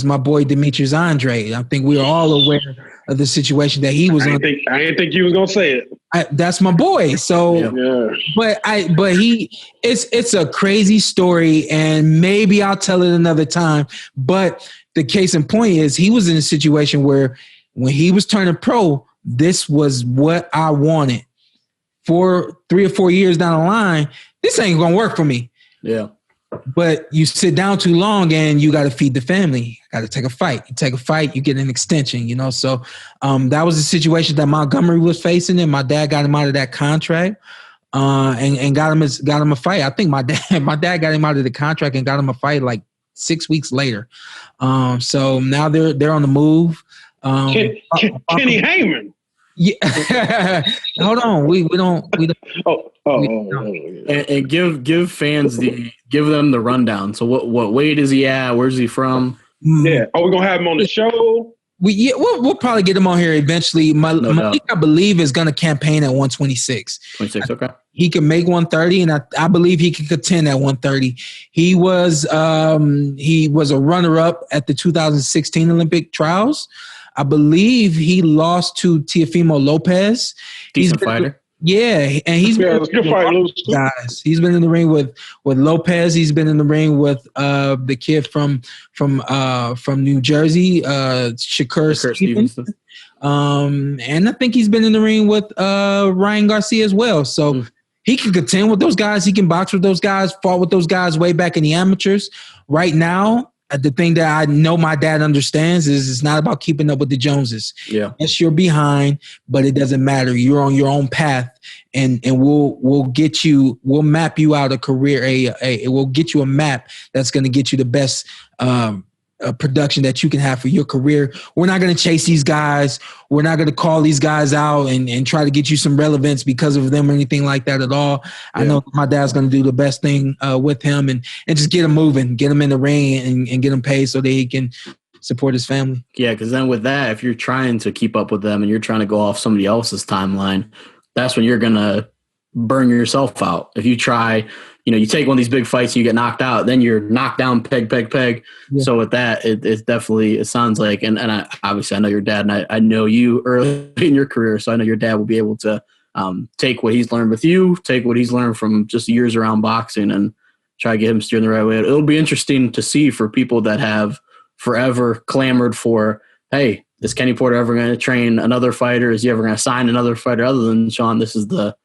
my boy Demetrius Andre. I think we are all aware of the situation that he was in. I didn't think you was gonna say it. That's my boy. So, but it's a crazy story, and maybe I'll tell it another time. But the case in point is he was in a situation where when he was turning pro, this was what I wanted. For 3 or 4 years down the line, this ain't gonna work for me. Yeah. But you sit down too long and you got to feed the family. Got to take a fight. You take a fight, you get an extension, So that was the situation that Montgomery was facing, and my dad got him out of that contract and got him a fight. I think my dad got him out of the contract and got him a fight like 6 weeks later. So now they're on the move. Kenny Heyman. Yeah. Hold on. We don't. And give fans give them the rundown. So what weight is he at? Where's he from? Yeah. Are we gonna have him on the show? We'll probably get him on here eventually. Maliek, I believe, is gonna campaign at 126. 26, okay. He can make 130, and I believe he can contend at 130. He was a runner-up at the 2016 Olympic trials. I believe he lost to Teofimo Lopez. Decent fighter. Yeah, and he's been guys. He's been in the ring with Lopez. He's been in the ring with the kid from New Jersey, Shakur Stevenson. And I think he's been in the ring with Ryan Garcia as well. So he can contend with those guys. He can box with those guys. Fought with those guys way back in the amateurs. Right now, the thing that I know my dad understands is it's not about keeping up with the Joneses. Yeah. Yes, you're behind, but it doesn't matter. You're on your own path, and we'll map you out a career. We'll get you a map that's going to get you the best production that you can have for your career. We're not going to chase these guys. We're not going to call these guys out and try to get you some relevance because of them or anything like that at all. Yeah. I know my dad's going to do the best thing with him and just get him moving, get him in the ring and get him paid so that he can support his family. Yeah, because then with that, if you're trying to keep up with them and you're trying to go off somebody else's timeline, that's when you're going to burn yourself out. If you try, you take one of these big fights and you get knocked out, then you're knocked down, peg. Yeah. So with that, it's definitely, it sounds like, and obviously I know your dad and I know you early in your career, so I know your dad will be able to take what he's learned with you, take what he's learned from just years around boxing and try to get him steering the right way. It'll be interesting to see for people that have forever clamored for, hey, is Kenny Porter ever going to train another fighter? Is he ever going to sign another fighter other than Shawn? This is the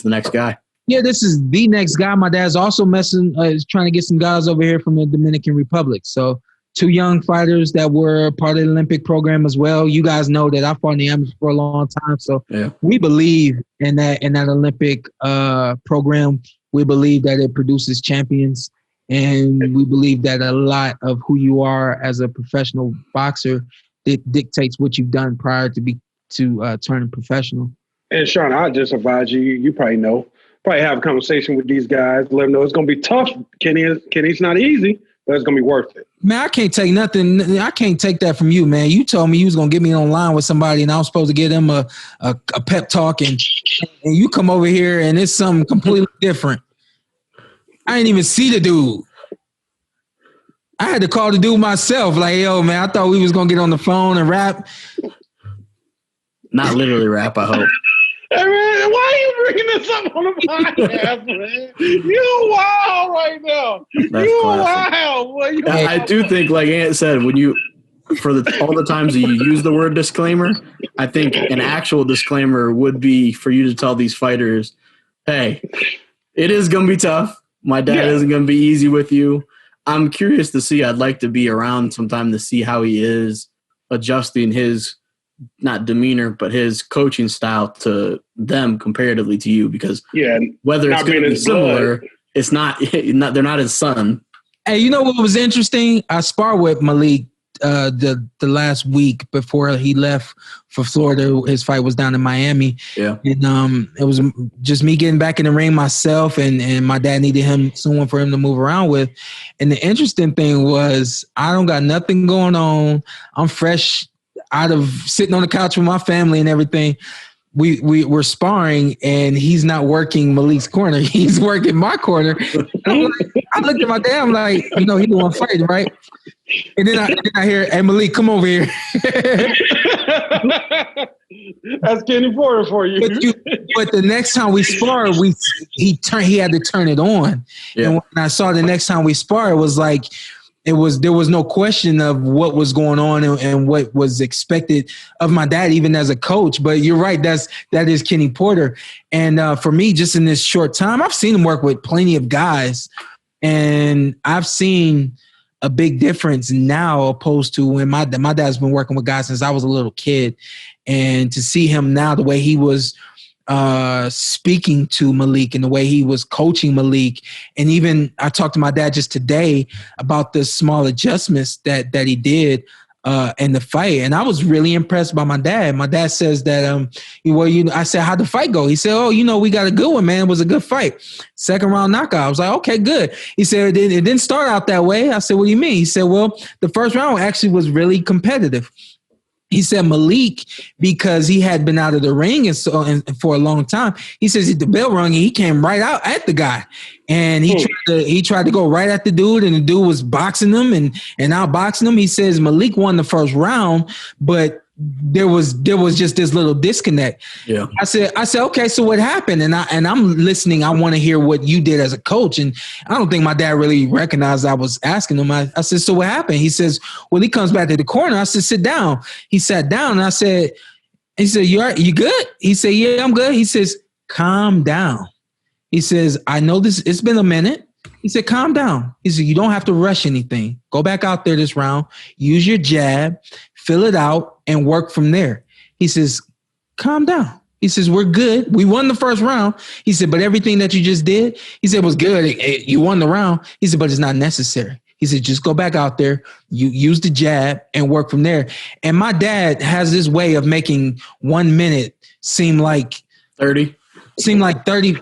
next guy. Yeah, this is the next guy. My dad's also is trying to get some guys over here from the Dominican Republic. So 2 young fighters that were part of the Olympic program as well. You guys know that I fought in the amateur for a long time. So we believe in that Olympic program. We believe that it produces champions. And we believe that a lot of who you are as a professional boxer, it dictates what you've done prior to turning professional. And Shawn, I just advise you, you probably know, have a conversation with these guys, let them know it's going to be tough. Kenny's not easy, but it's going to be worth it. Man, I can't take nothing. I can't take that from you, man. You told me you was going to get me online with somebody and I was supposed to give them a pep talk and you come over here and it's something completely different. I didn't even see the dude. I had to call the dude myself. Like, yo, man, I thought we was going to get on the phone and rap. Not literally rap, I hope. Hey, man, why are you bringing this up on the podcast, man? You wild right now. That's you classic. wild. Boy. I do think, like Ant said, when you all the times that you use the word disclaimer, I think an actual disclaimer would be for you to tell these fighters, hey, it is going to be tough. My dad isn't going to be easy with you. I'm curious to see. I'd like to be around sometime to see how he is adjusting his, not demeanor, but his coaching style to them comparatively to you. Because whether it's going to be similar, it's not. They're not his son. Hey, you know what was interesting? I sparred with Maliek the last week before he left for Florida. His fight was down in Miami. Yeah. And it was just me getting back in the ring myself and my dad needed someone for him to move around with. And the interesting thing was I don't got nothing going on. I'm fresh out of sitting on the couch with my family and everything. We're sparring and he's not working Maliek's corner. He's working my corner. I looked at my dad. I'm like, he the one fighting, right? And then I hear, hey, Maliek, come over here. That's Kenny Porter for you. But the next time we sparred, he had to turn it on. Yeah. And when I saw the next time we sparred, it was like, there was no question of what was going on and what was expected of my dad, even as a coach. But you're right, that is Kenny Porter. And for me, just in this short time, I've seen him work with plenty of guys, and I've seen a big difference now opposed to when my dad's been working with guys since I was a little kid, and to see him now the way he was speaking to Maliek and the way he was coaching Maliek. And even I talked to my dad just today about the small adjustments that he did in the fight. And I was really impressed by my dad. My dad says that, I said, how'd the fight go? He said, we got a good one, man. It was a good fight. Second round knockout. I was like, okay, good. He said, it didn't start out that way. I said, what do you mean? He said, well, the first round actually was really competitive. He said Maliek, because he had been out of the ring and for a long time, he says the bell rung and he came right out at the guy. And he tried to go right at the dude, and the dude was boxing him and outboxing him. He says Maliek won the first round, but there was just this little disconnect. Yeah. I said, okay, so what happened? And I'm listening. I want to hear what you did as a coach. And I don't think my dad really recognized I was asking him. I said, so what happened? He says, well, he comes back to the corner. I said, sit down. He sat down and he said, you good? He said, yeah, I'm good. He says, calm down. He says, I know this, it's been a minute. He said, calm down. He said, you don't have to rush anything. Go back out there this round, use your jab, fill it out, and work from there. He says, calm down. He says, we're good. We won the first round. He said, but everything that you just did, he said, was good. You won the round. He said, but it's not necessary. He said, just go back out there, you use the jab and work from there. And my dad has this way of making 1 minute seem like 30. Seem like 30.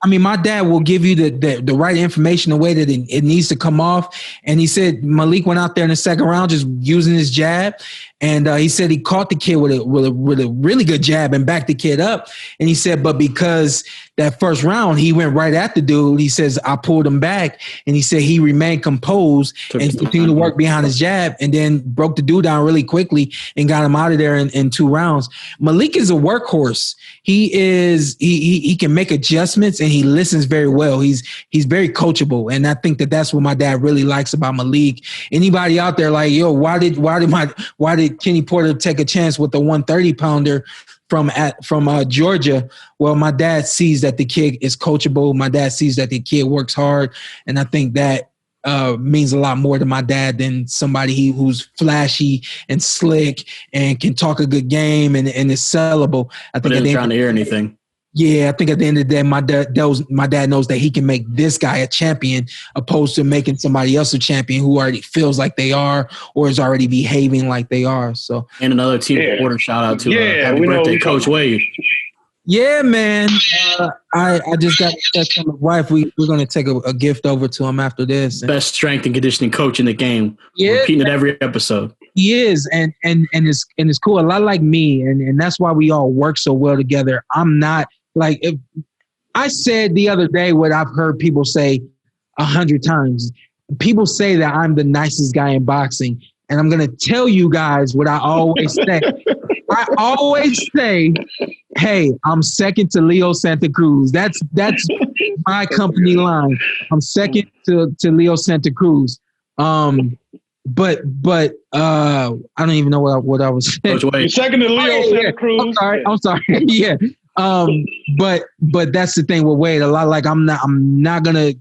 I mean, my dad will give you the right information the way that it needs to come off. And he said Maliek went out there in the second round just using his jab. And he said he caught the kid with a really good jab and backed the kid up. And he said, but because that first round, he went right at the dude. He says, I pulled him back. And he said he remained composed and continued to work behind his jab and then broke the dude down really quickly and got him out of there in 2 rounds. Maliek is a workhorse. He can make adjustments and he listens very well. He's very coachable. And I think that's what my dad really likes about Maliek. Anybody out there like, yo, why did Kenny Porter take a chance with the 130 pounder from Georgia? Well, my dad sees that the kid is coachable. My dad sees that the kid works hard. And I think that means a lot more to my dad than somebody who's flashy and slick and can talk a good game and is sellable. I think isn't trying to hear anything. Yeah, I think at the end of the day, my dad knows that he can make this guy a champion opposed to making somebody else a champion who already feels like they are or is already behaving like they are. So, and another team order shout out to happy birthday, Coach Wade. Yeah, man. I just got text from my wife. We're going to take a gift over to him after this. Best strength and conditioning coach in the game. Yeah, repeating it every episode. He is, and it's cool. A lot like me, and that's why we all work so well together. I'm not like, if I said the other day what I've heard people say 100 times. People say that I'm the nicest guy in boxing, and I'm going to tell you guys what I always say. I always say, hey, I'm second to Leo Santa Cruz. That's my company line. I'm second to Leo Santa Cruz. But I don't even know what I was saying. You're second to Leo Santa Cruz. I'm sorry. Yeah. But that's the thing with Wade. A lot like I'm not gonna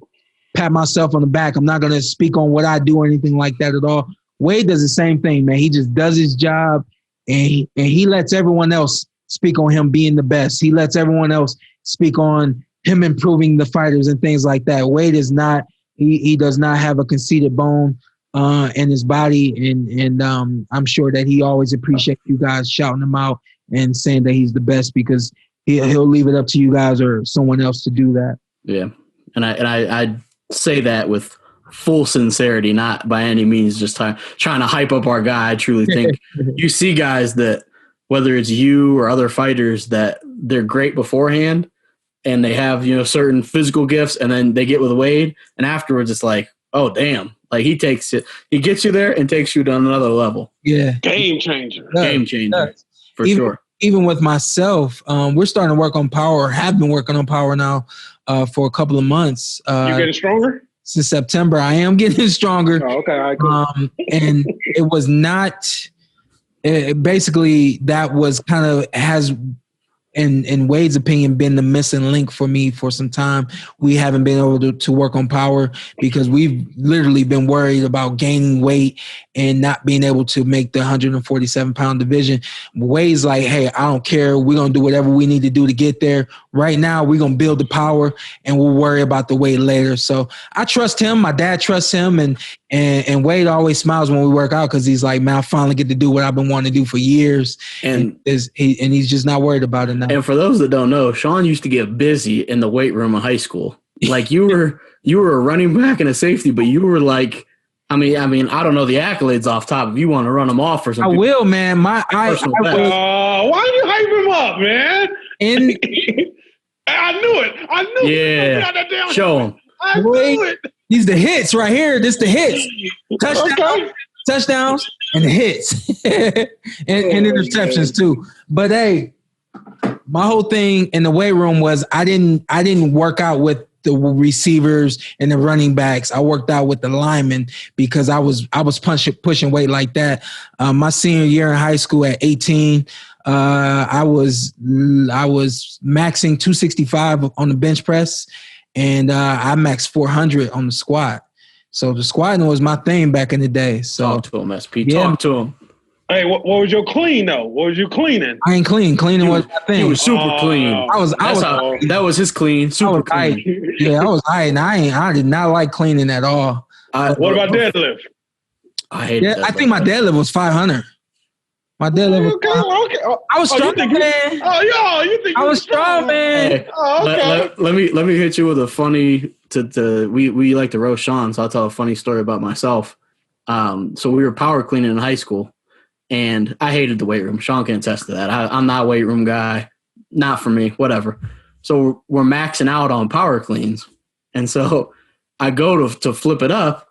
pat myself on the back. I'm not gonna speak on what I do or anything like that at all. Wade does the same thing, man. He just does his job, and he lets everyone else speak on him being the best. He lets everyone else speak on him improving the fighters and things like that. Wade is not. He does not have a conceited bone in his body, and I'm sure that he always appreciates you guys shouting him out and saying that he's the best because he'll leave it up to you guys or someone else to do that. Yeah, and I say that with full sincerity, not by any means just trying to hype up our guy. I truly think you see guys that, whether it's you or other fighters, that they're great beforehand and they have, certain physical gifts, and then they get with Wade, and afterwards it's like, oh damn, like he gets you there and takes you to another level. Yeah, game changer, for sure. Even with myself, we're starting to work on power. Have been working on power now for a couple of months. You getting stronger? Since September, I am getting stronger. Oh, okay, all right, cool. And it was not. Basically, that was kind of has. In Wade's opinion, been the missing link for me for some time. We haven't been able to work on power because we've literally been worried about gaining weight and not being able to make the 147-pound division. Wade's like, hey, I don't care. We're going to do whatever we need to do to get there. Right now, we're going to build the power, and we'll worry about the weight later. So I trust him. My dad trusts him, and Wade always smiles when we work out because he's like, man, I finally get to do what I've been wanting to do for years. And he's just not worried about it now. And for those that don't know, Shawn used to get busy in the weight room in high school. Like you were a running back and a safety, but you were like, I mean, I don't know the accolades off top. If you want to run them off or something, I will, man. Why you hype him up, man? I knew it. Yeah, show him. I knew it. These the hits right here. This the hits. Touchdowns, and the hits, and interceptions too. But hey, my whole thing in the weight room was I didn't work out with the receivers and the running backs. I worked out with the linemen because I was pushing weight like that. My senior year in high school at 18, I was maxing 265 on the bench press, and I maxed 400 on the squat. So the squatting was my thing back in the day. So talk to him, SP. Yeah. Talk to him. Hey, what was your clean though? What was you cleaning? I ain't clean. Cleaning was my thing. He was super clean. That was his clean. Super clean. Yeah, I was high, and I did not like cleaning at all. What about deadlift? I hate it. I think my deadlift was 500. My deadlift was 500. Okay. I was strong, man. You think I was strong, man. Hey, okay. let me hit you with a funny. We like to roast Shawn, so I'll tell a funny story about myself. So we were power cleaning in high school, and I hated the weight room. Shawn can attest to that. I'm not a weight room guy. Not for me. Whatever. So we're maxing out on power cleans, and so I go to flip it up,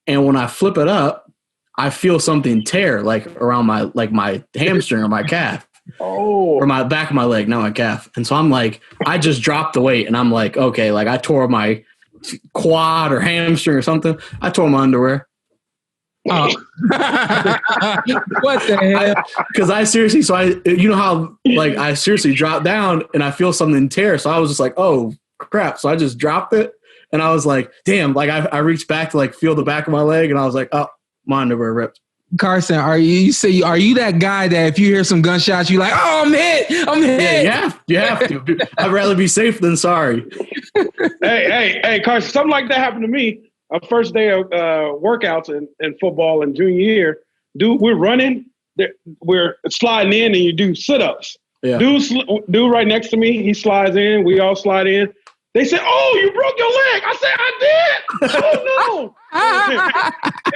and when I flip it up, I feel something tear like around my hamstring or my calf. Or my back of my leg, not my calf. And so I'm like, I just dropped the weight and I'm like, okay, like I tore my quad or hamstring or something. I tore my underwear. Oh. What the hell? Because I seriously, I seriously dropped down and I feel something tear. So I was just like, oh crap. So I just dropped it and I was like, damn, like I reached back to like feel the back of my leg and I was like, oh, my underwear ripped. Carson, are you that guy that if you hear some gunshots, you're like, oh, I'm hit. Yeah, you have to. I'd rather be safe than sorry. Hey, Carson, something like that happened to me. Our first day of workouts in football in junior year. Dude, we're running. We're sliding in, and you do sit-ups. Yeah. Dude right next to me, he slides in. We all slide in. They said, "Oh, you broke your leg." I said, "I did." Oh no,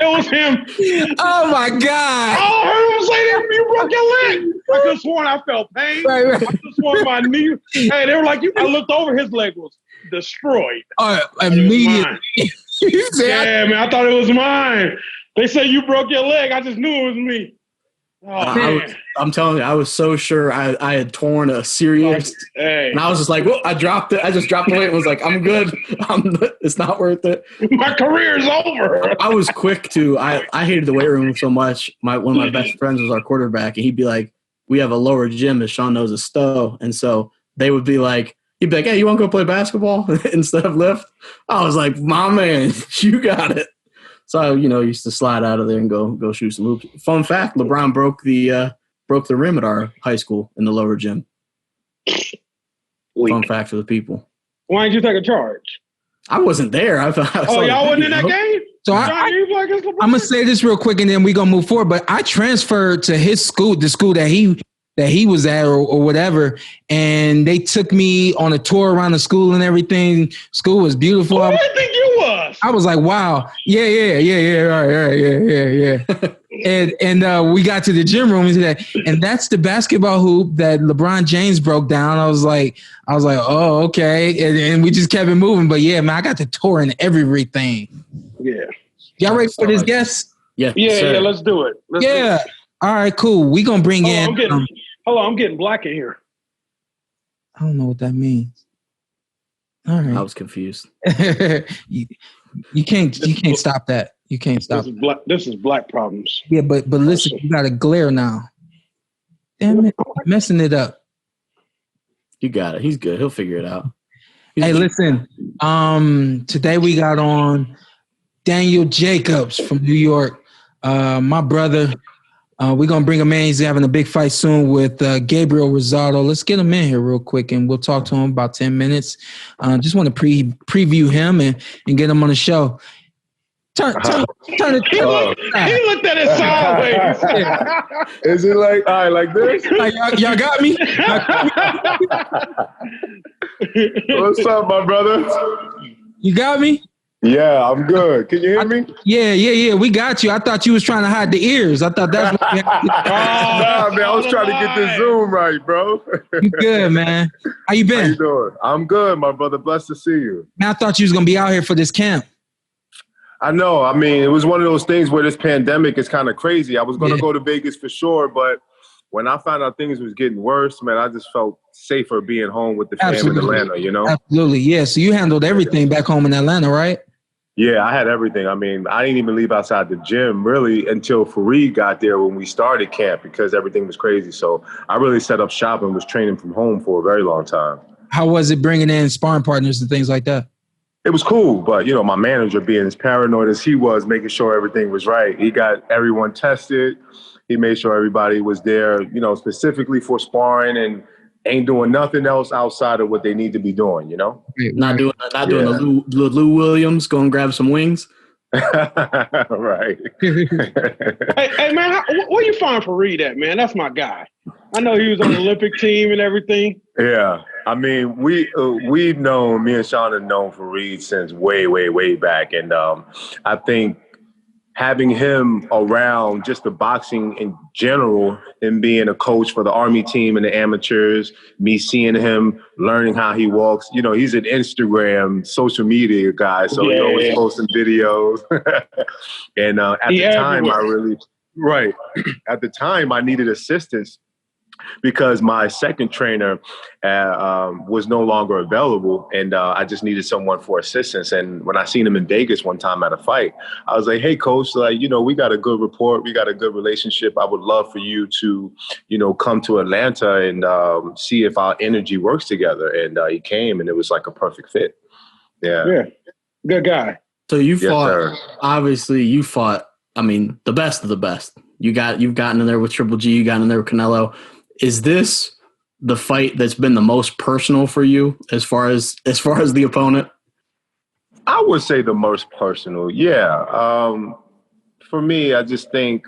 it was him. Oh my God! Oh, I heard him say that you broke your leg. I could have sworn I felt pain. Right. I could have sworn my knee. Hey, they were like, I looked over, his leg was destroyed. Immediately. Yeah, man, I thought it was mine. They said you broke your leg. I just knew it was me. Oh, man. I'm telling you, I was so sure I had torn a serious, and I was just like, well, I dropped it. I just dropped the weight and was like, I'm good. It's not worth it. My career is over. I was quick to, I hated the weight room so much. One of my best friends was our quarterback, and he'd be like, we have a lower gym, as Shawn knows, a Stowe. And so they would be like, he'd be like, hey, you want to go play basketball instead of lift? I was like, my man, you got it. So I, used to slide out of there and go shoot some hoops. Fun fact: LeBron broke the rim at our high school in the lower gym. Fun fact for the people. Why didn't you take a charge? I wasn't there. I y'all wasn't in that game? So I'm gonna say this real quick, and then we're gonna move forward. But I transferred to his school, the school that he was at or whatever, and they took me on a tour around the school and everything. School was beautiful. Who do you think you was? I was like, wow, yeah, right, yeah. and we got to the gym room and that's the basketball hoop that LeBron James broke down. I was like, oh, okay, and we just kept it moving. But yeah, man, I got to tour in everything. Yeah. Y'all ready for this guest? Yeah, let's do it. Let's do it. All right, cool. We gonna bring in. Hold on, I'm getting black in here. I don't know what that means. All right. I was confused. you can't stop that. You can't stop. This is black problems. Yeah, but listen, you got to glare now. Damn it, messing it up. You got it. He's good. He'll figure it out. Listen. Today we got on Daniel Jacobs from New York. My brother. We're going to bring him in. He's having a big fight soon with Gabriel Rosado. Let's get him in here real quick, and we'll talk to him about 10 minutes. Just want to preview him and get him on the show. Turn it. He looked at it sideways. Is it like, all right, like this? Y'all got me? What's up, my brother? You got me? Yeah, I'm good. Can you hear me? Yeah. We got you. I thought you was trying to hide the ears. I thought that's what Nah, man, I was trying to get this Zoom right, bro. You good, man? How you been? How you doing? I'm good, my brother. Blessed to see you. Man, I thought you was going to be out here for this camp. I know. I mean, it was one of those things where this pandemic is kind of crazy. I was going to go to Vegas for sure, but when I found out things was getting worse, man, I just felt safer being home with the family in Atlanta, Absolutely, yeah. So you handled everything back home in Atlanta, right? Yeah, I had everything. I mean, I didn't even leave outside the gym really until Fareed got there when we started camp because everything was crazy. So I really set up shop and was training from home for a very long time. How was it bringing in sparring partners and things like that? It was cool, but, my manager being as paranoid as he was, making sure everything was right. He got everyone tested. He made sure everybody was there, specifically for sparring and ain't doing nothing else outside of what they need to be doing, Not doing the Lou Williams, go and grab some wings. Right. Hey, man, where you find Fareed at, man? That's my guy. I know he was on the Olympic team and everything. Yeah. I mean, we've known, me and Shawn have known Fareed since way, way, way back. And I think having him around just the boxing in general and being a coach for the Army team and the amateurs, me seeing him, learning how he walks. You know, he's an Instagram social media guy, so he's always posting videos. And at the time, at the time, I needed assistance because my second trainer was no longer available, and I just needed someone for assistance. And when I seen him in Vegas one time at a fight, I was like, "Hey, coach, like, you know, we got a good rapport, we got a good relationship. I would love for you to, you know, come to Atlanta and see if our energy works together." And he came, and it was like a perfect fit. Yeah, good guy. So you fought. Obviously, you fought. I mean, the best of the best. You've gotten in there with Triple G. You got in there with Canelo. Is this the fight that's been the most personal for you as far as the opponent? I would say the most personal. Yeah. For me, I just think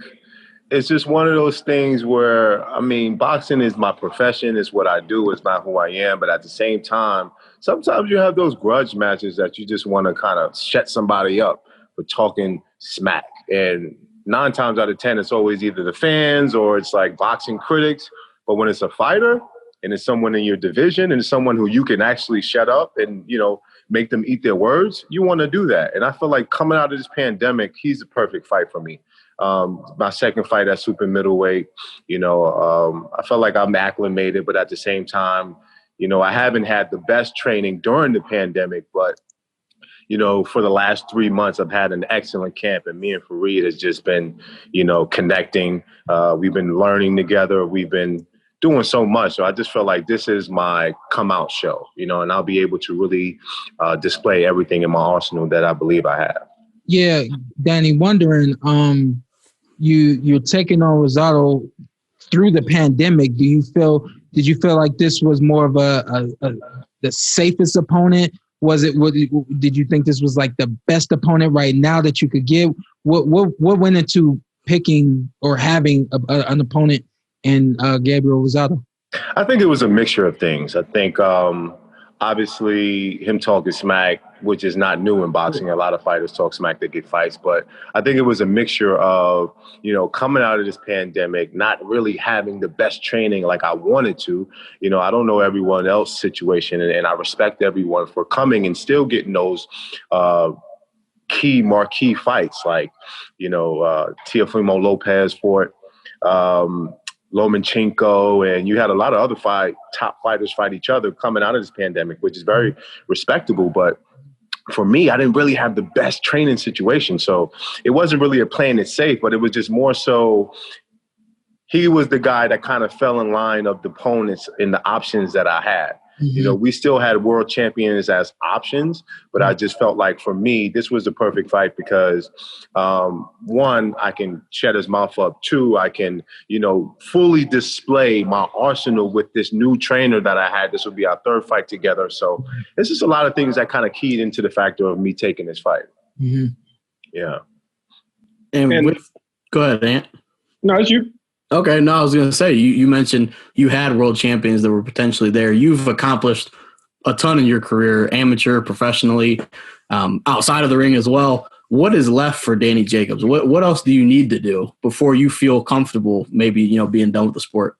it's just one of those things where, I mean, boxing is my profession. It's what I do. It's not who I am. But at the same time, sometimes you have those grudge matches that you just want to kind of shut somebody up for talking smack. And 9 times out of 10, it's always either the fans or it's like boxing critics. But when it's a fighter and it's someone in your division and it's someone who you can actually shut up and, you know, make them eat their words, you want to do that. And I feel like coming out of this pandemic, he's the perfect fight for me. My second fight at super middleweight, you know, I felt like I'm acclimated, but at the same time, you know, I haven't had the best training during the pandemic, but you know, for the last 3 months, I've had an excellent camp, and me and Fareed has just been, you know, connecting. We've been learning together. We've been doing so much. So I just felt like this is my come out show, you know, and I'll be able to really display everything in my arsenal that I believe I have. Yeah, Danny, wondering, you're taking on Rosado through the pandemic. Did you feel like this was more of the safest opponent? Did you think this was like the best opponent right now that you could get? What went into picking or having an opponent in Gabriel Rosado? I think it was a mixture of things. I think obviously him talking smack, which is not new in boxing. A lot of fighters talk smack that get fights, but I think it was a mixture of, you know, coming out of this pandemic, not really having the best training like I wanted to. You know, I don't know everyone else's situation, and I respect everyone for coming and still getting those marquee fights, like, you know, Teofimo Lopez fought Lomachenko, and you had a lot of other top fighters fight each other coming out of this pandemic, which is very respectable. But for me, I didn't really have the best training situation. So it wasn't really a playing it safe, but it was just more so he was the guy that kind of fell in line of the opponents and the options that I had. Mm-hmm. You know, we still had world champions as options, but I just felt like for me, this was the perfect fight because, 1, I can shut his mouth up. 2, I can, you know, fully display my arsenal with this new trainer that I had. This will be our 3rd fight together. So it's just a lot of things that kind of keyed into the factor of me taking this fight. Mm-hmm. Yeah. Go ahead, Ant. No, it's you. Okay, no, I was going to say, you mentioned you had world champions that were potentially there. You've accomplished a ton in your career, amateur, professionally, outside of the ring as well. What is left for Danny Jacobs? What else do you need to do before you feel comfortable maybe, you know, being done with the sport?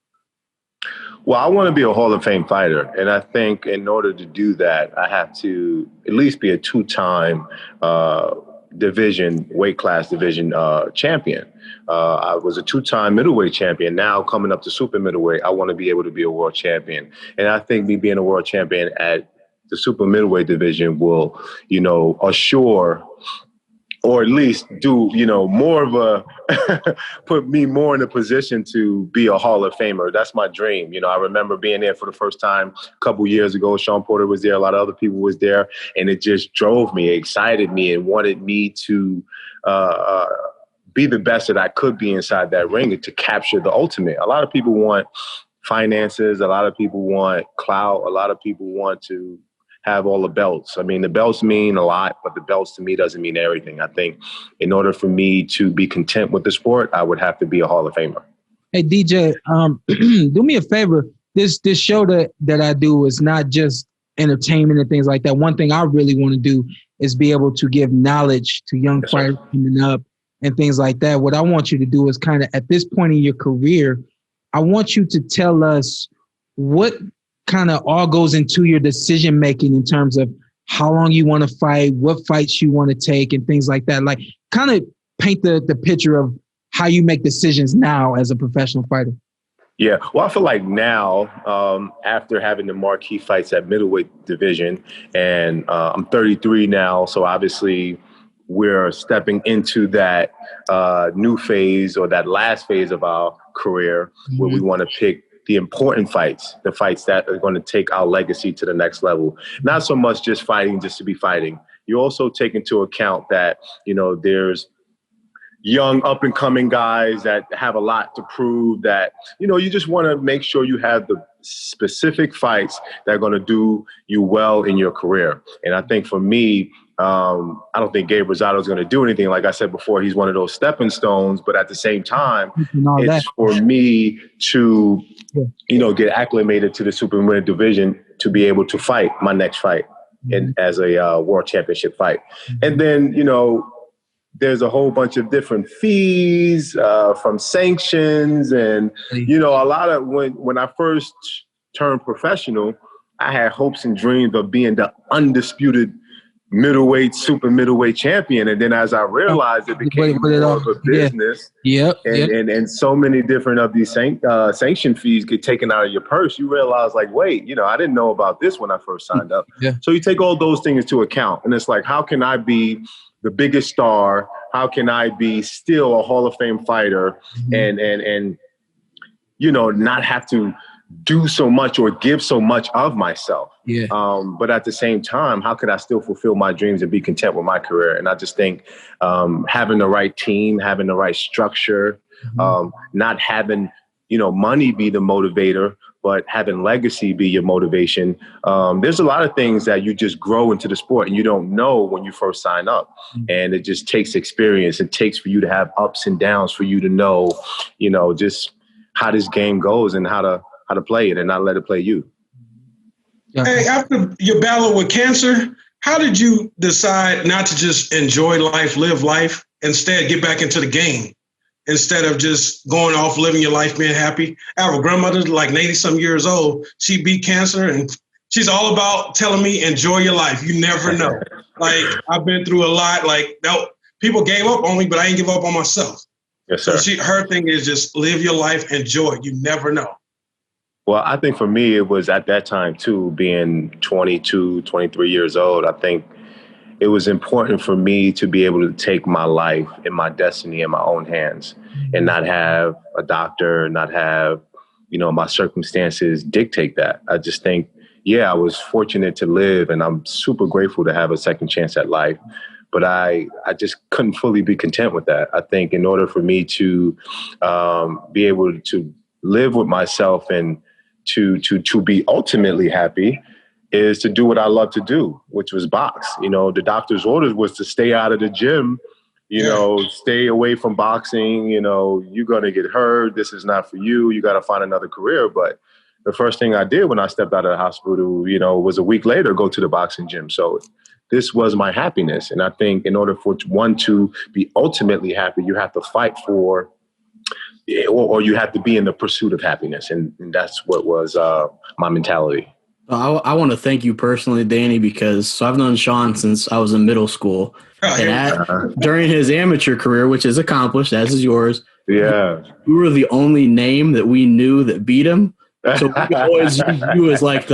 Well, I want to be a Hall of Fame fighter. And I think in order to do that, I have to at least be a 2-time weight class division champion. I was a 2-time middleweight champion. Now coming up to super middleweight, I want to be able to be a world champion. And I think me being a world champion at the super middleweight division will, you know, assure or at least do, you know, more of a put me more in a position to be a Hall of Famer. That's my dream. You know, I remember being there for the first time a couple years ago. Shawn Porter was there. A lot of other people was there. And it just drove me, excited me, and wanted me to be the best that I could be inside that ring and to capture the ultimate. A lot of people want finances. A lot of people want clout. A lot of people want to have all the belts. I mean, the belts mean a lot, but the belts to me doesn't mean everything. I think in order for me to be content with the sport, I would have to be a Hall of Famer. Hey, DJ, do me a favor. This show that I do is not just entertainment and things like that. One thing I really want to do is be able to give knowledge to young fighters coming up and things like that. What I want you to do is kind of at this point in your career, I want you to tell us what kind of all goes into your decision making in terms of how long you want to fight, what fights you want to take, and things like that. Like, kind of paint the picture of how you make decisions now as a professional fighter. Yeah, well, I feel like now, after having the marquee fights at middleweight division, and I'm 33 now, so obviously we're stepping into that new phase or that last phase of our career where we want to pick the important fights, the fights that are going to take our legacy to the next level. Not so much just fighting just to be fighting. You also take into account that, you know, there's young up and coming guys that have a lot to prove, that, you know, you just want to make sure you have the specific fights that are going to do you well in your career. And I think for me, I don't think Gabriel Rosado is going to do anything. Like I said before, he's one of those stepping stones, but at the same time, it's for me to, you know, get acclimated to the super middleweight division to be able to fight my next fight as a world championship fight. And then, you know, there's a whole bunch of different fees from sanctions. And, you know, a lot of when I first turned professional, I had hopes and dreams of being the undisputed middleweight, super middleweight champion. And then as I realized, it became more of a business. And so many different of these sanction fees get taken out of your purse. You realize, like, wait, you know, I didn't know about this when I first signed up. So you take all those things into account. And it's like, how can I be the biggest star? How can I be still a Hall of Fame fighter and you know, not have to do so much or give so much of myself? But at the same time, how could I still fulfill my dreams and be content with my career? And I just think having the right team, having the right structure, not having, you know, money be the motivator, but having legacy be your motivation. There's a lot of things that you just grow into the sport and you don't know when you first sign up. And it just takes experience. It takes for you to have ups and downs, for you to know, you know, just how this game goes and how to play it and not let it play you. Hey, after your battle with cancer, how did you decide not to just enjoy life, live life, instead get back into the game? Instead of just going off, living your life, being happy. I have a grandmother, like 80-some years old. She beat cancer, and she's all about telling me, enjoy your life. You never know. Like, I've been through a lot. Like, people gave up on me, but I didn't give up on myself. Yes, sir. So her thing is just live your life, enjoy it. You never know. Well, I think for me, it was at that time, too, being 22, 23 years old. I think it was important for me to be able to take my life and my destiny in my own hands and not have a doctor, not have, you know, my circumstances dictate that. I just think, I was fortunate to live, and I'm super grateful to have a second chance at life. But I just couldn't fully be content with that. I think in order for me to be able to live with myself and to be ultimately happy, is to do what I love to do, which was box. You know, the doctor's orders was to stay out of the gym, you know, stay away from boxing. You know, you're going to get hurt. This is not for you. You got to find another career. But the first thing I did when I stepped out of the hospital, you know, was a week later, go to the boxing gym. So this was my happiness. And I think in order for one to be ultimately happy, you have to fight for, or you have to be in the pursuit of happiness. And that's what was my mentality. I want to thank you personally, Danny, because I've known Shawn since I was in middle school. And during his amateur career, which is accomplished, as is yours, you were the only name that we knew that beat him. So we could always use you as like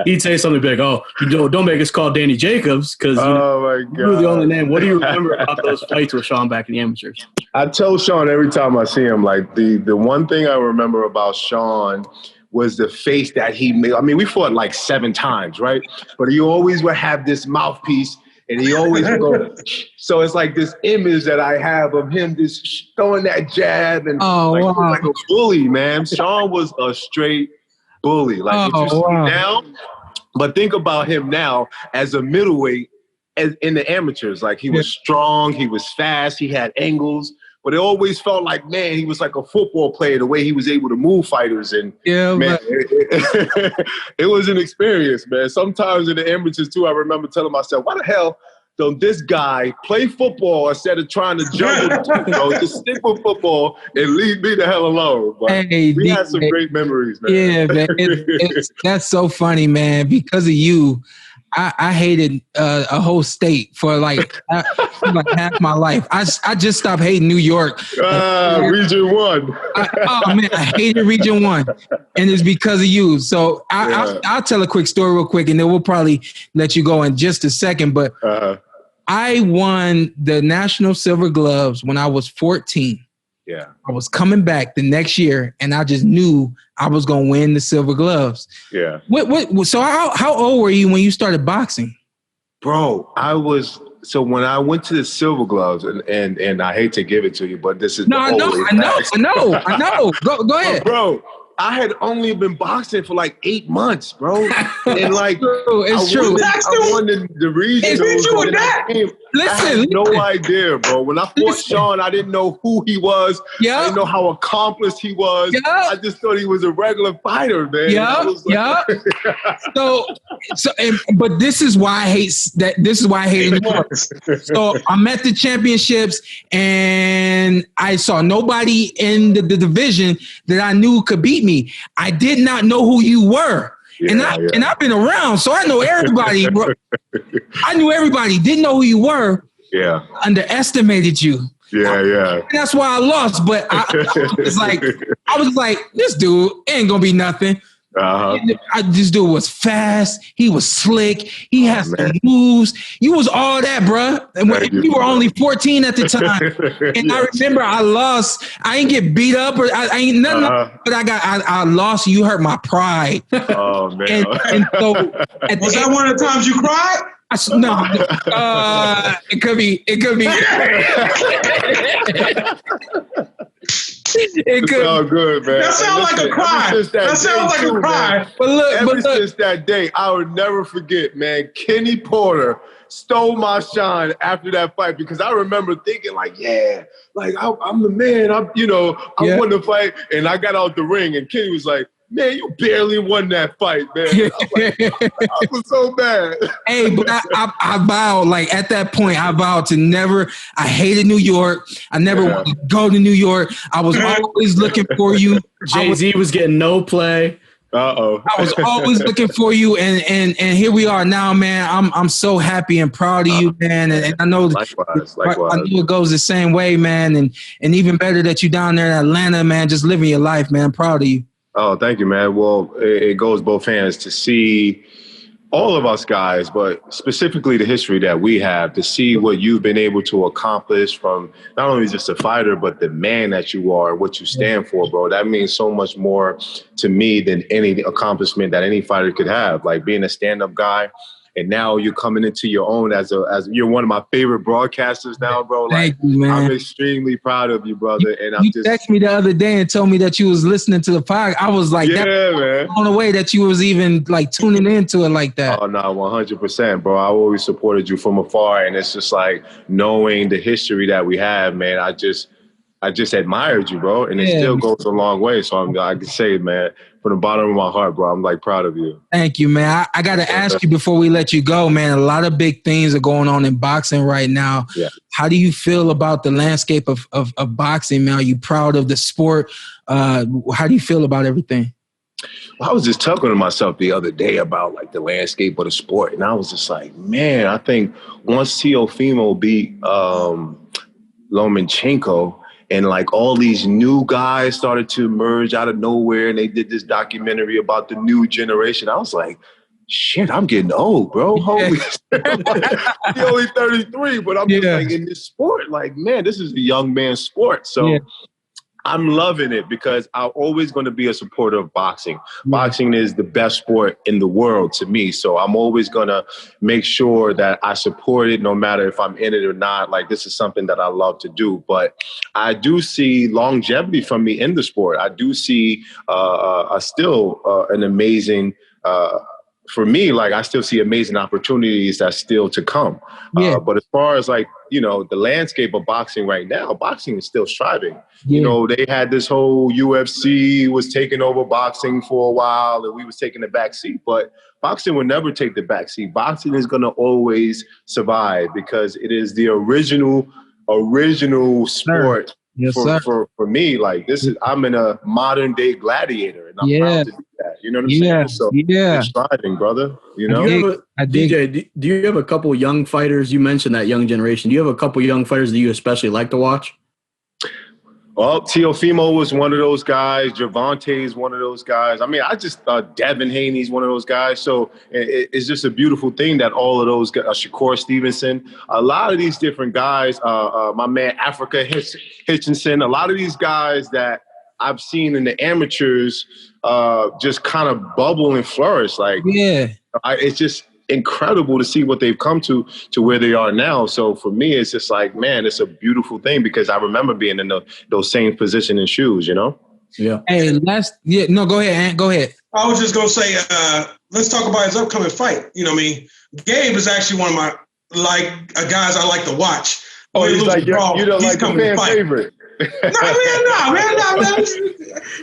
he'd say something big, don't make us call Danny Jacobs, because you were the only name. What do you remember about those fights with Shawn back in the amateurs? I tell Shawn every time I see him, like the one thing I remember about Shawn was the face that he made. I mean, we fought like 7 times, right? But he always would have this mouthpiece, and he always would go. So it's like this image that I have of him just throwing that jab and like a bully, man. Shawn was a straight bully. Like if you see him now, But think about him now as a middleweight in the amateurs. Like, he was strong, he was fast, he had angles, but it always felt like, man, he was like a football player, the way he was able to move fighters. And man, it was an experience, man. Sometimes in the amateurs too, I remember telling myself, why the hell don't this guy play football instead of trying to juggle the two, bro? Just stick with football and leave me the hell alone. But we had some great memories, man. Yeah, man. That's so funny, man. Because of you, I hated a whole state for like half my life. I just stopped hating New York. Region 1. I hated Region 1, and it's because of you. So I'll tell a quick story real quick, and then we'll probably let you go in just a second. But I won the National Silver Gloves when I was 14. Yeah. I was coming back the next year, and I just knew I was going to win the Silver Gloves. Yeah. So how old were you when you started boxing? Bro, so when I went to the Silver Gloves, and I hate to give it to you, but this is I know. Go ahead. Bro, I had only been boxing for like 8 months, bro. And like, it's true. I won the regionals. I had no idea, bro. When I fought Shawn, I didn't know who he was. I didn't know how accomplished he was. I just thought he was a regular fighter, man. But this is why I hate that. This is why I hate New York. So I'm at the championships, and I saw nobody in the division that I knew could beat me. I did not know who you were. And I've been around, so I know everybody. Bro. I knew everybody. Didn't know who you were. Yeah. Underestimated you. Yeah. And that's why I lost. But I was like, this dude ain't gonna be nothing. This dude was fast. He was slick. He had some moves. You was all that, bro. And you were only 14 at the time. And I remember I lost. I ain't get beat up, or I ain't nothing. But I lost. You hurt my pride. Oh man. And so was that one of the times you cried? No. It could be. It could. Oh, good, man. That sounds like a cry. But since that day, I would never forget, man. Kenny Porter stole my shine after that fight, because I remember thinking, like, I'm the man. I won the fight, and I got out the ring, and Kenny was like, man, you barely won that fight, man. I was so bad. Hey, but I vowed, like, at that point, I vowed to never, I hated New York. I never wanted to go to New York. I was always looking for you. Jay-Z was getting no play. I was always looking for you, and here we are now, man. I'm so happy and proud of you, man. And I know likewise. I know it goes the same way, man. And even better that you down there in Atlanta, man, just living your life, man. I'm proud of you. Oh, thank you, man. Well, it goes both hands to see all of us guys, but specifically the history that we have, to see what you've been able to accomplish from not only just a fighter, but the man that you are, what you stand for, bro. That means so much more to me than any accomplishment that any fighter could have. Like being a stand-up guy, and now you're coming into your own as you're one of my favorite broadcasters now, bro. Like, thank you, man. I'm extremely proud of you, brother. And you texted me the other day and told me that you was listening to the podcast. I was like, man, on the way that you was even like tuning into it like that. Oh no, 100%, bro. I always supported you from afar, and it's just like knowing the history that we have, man. I just admired you, bro, and it still goes a long way. So I can say, man, from the bottom of my heart, bro, I'm like proud of you. Thank you, man. I got to ask you before we let you go, man. A lot of big things are going on in boxing right now. Yeah. How do you feel about the landscape of boxing, man? Are you proud of the sport? How do you feel about everything? I was just talking to myself the other day about like the landscape of the sport, and I was just like, man, I think once Teofimo beat Lomachenko, and like all these new guys started to emerge out of nowhere, and they did this documentary about the new generation. I was like, shit, I'm getting old, bro. Holy shit. I'm only 33, but I'm just like in this sport. Like, man, this is a young man's sport. So I'm loving it because I'm always going to be a supporter of boxing. Boxing is the best sport in the world to me. So I'm always going to make sure that I support it no matter if I'm in it or not. Like, this is something that I love to do. But I do see longevity from me in the sport. I do see still an amazing for me, like, I still see amazing opportunities that's still to come. Yeah. But as far as, like, you know, the landscape of boxing right now, boxing is still striving. Yeah. You know, they had this whole UFC was taking over boxing for a while, and we was taking the back seat. But boxing will never take the back seat. Boxing is going to always survive because it is the original sport. Yes, for me. Like, I'm in a modern day gladiator, and I'm proud to do that. You know what I'm saying? So it's striving, brother. You know, DJ, do you have a couple young fighters? You mentioned that young generation. Do you have a couple young fighters that you especially like to watch? Well, Teofimo was one of those guys. Gervonta is one of those guys. I mean, I just Devin Haney's one of those guys. So it's just a beautiful thing that all of those guys, Shakur Stevenson, a lot of these different guys, my man Africa Hitchinson, a lot of these guys that I've seen in the amateurs just kind of bubble and flourish. Like, it's just incredible to see what they've come to where they are now. So for me, it's just like, man, it's a beautiful thing because I remember being in those same position and shoes, you know? Yeah. Hey, go ahead, Ant. Go ahead. I was just going to say, let's talk about his upcoming fight. You know what I mean? Gabe is actually one of my, guys I like to watch. Oh, he's like, you don't like the fan favorite. No, man.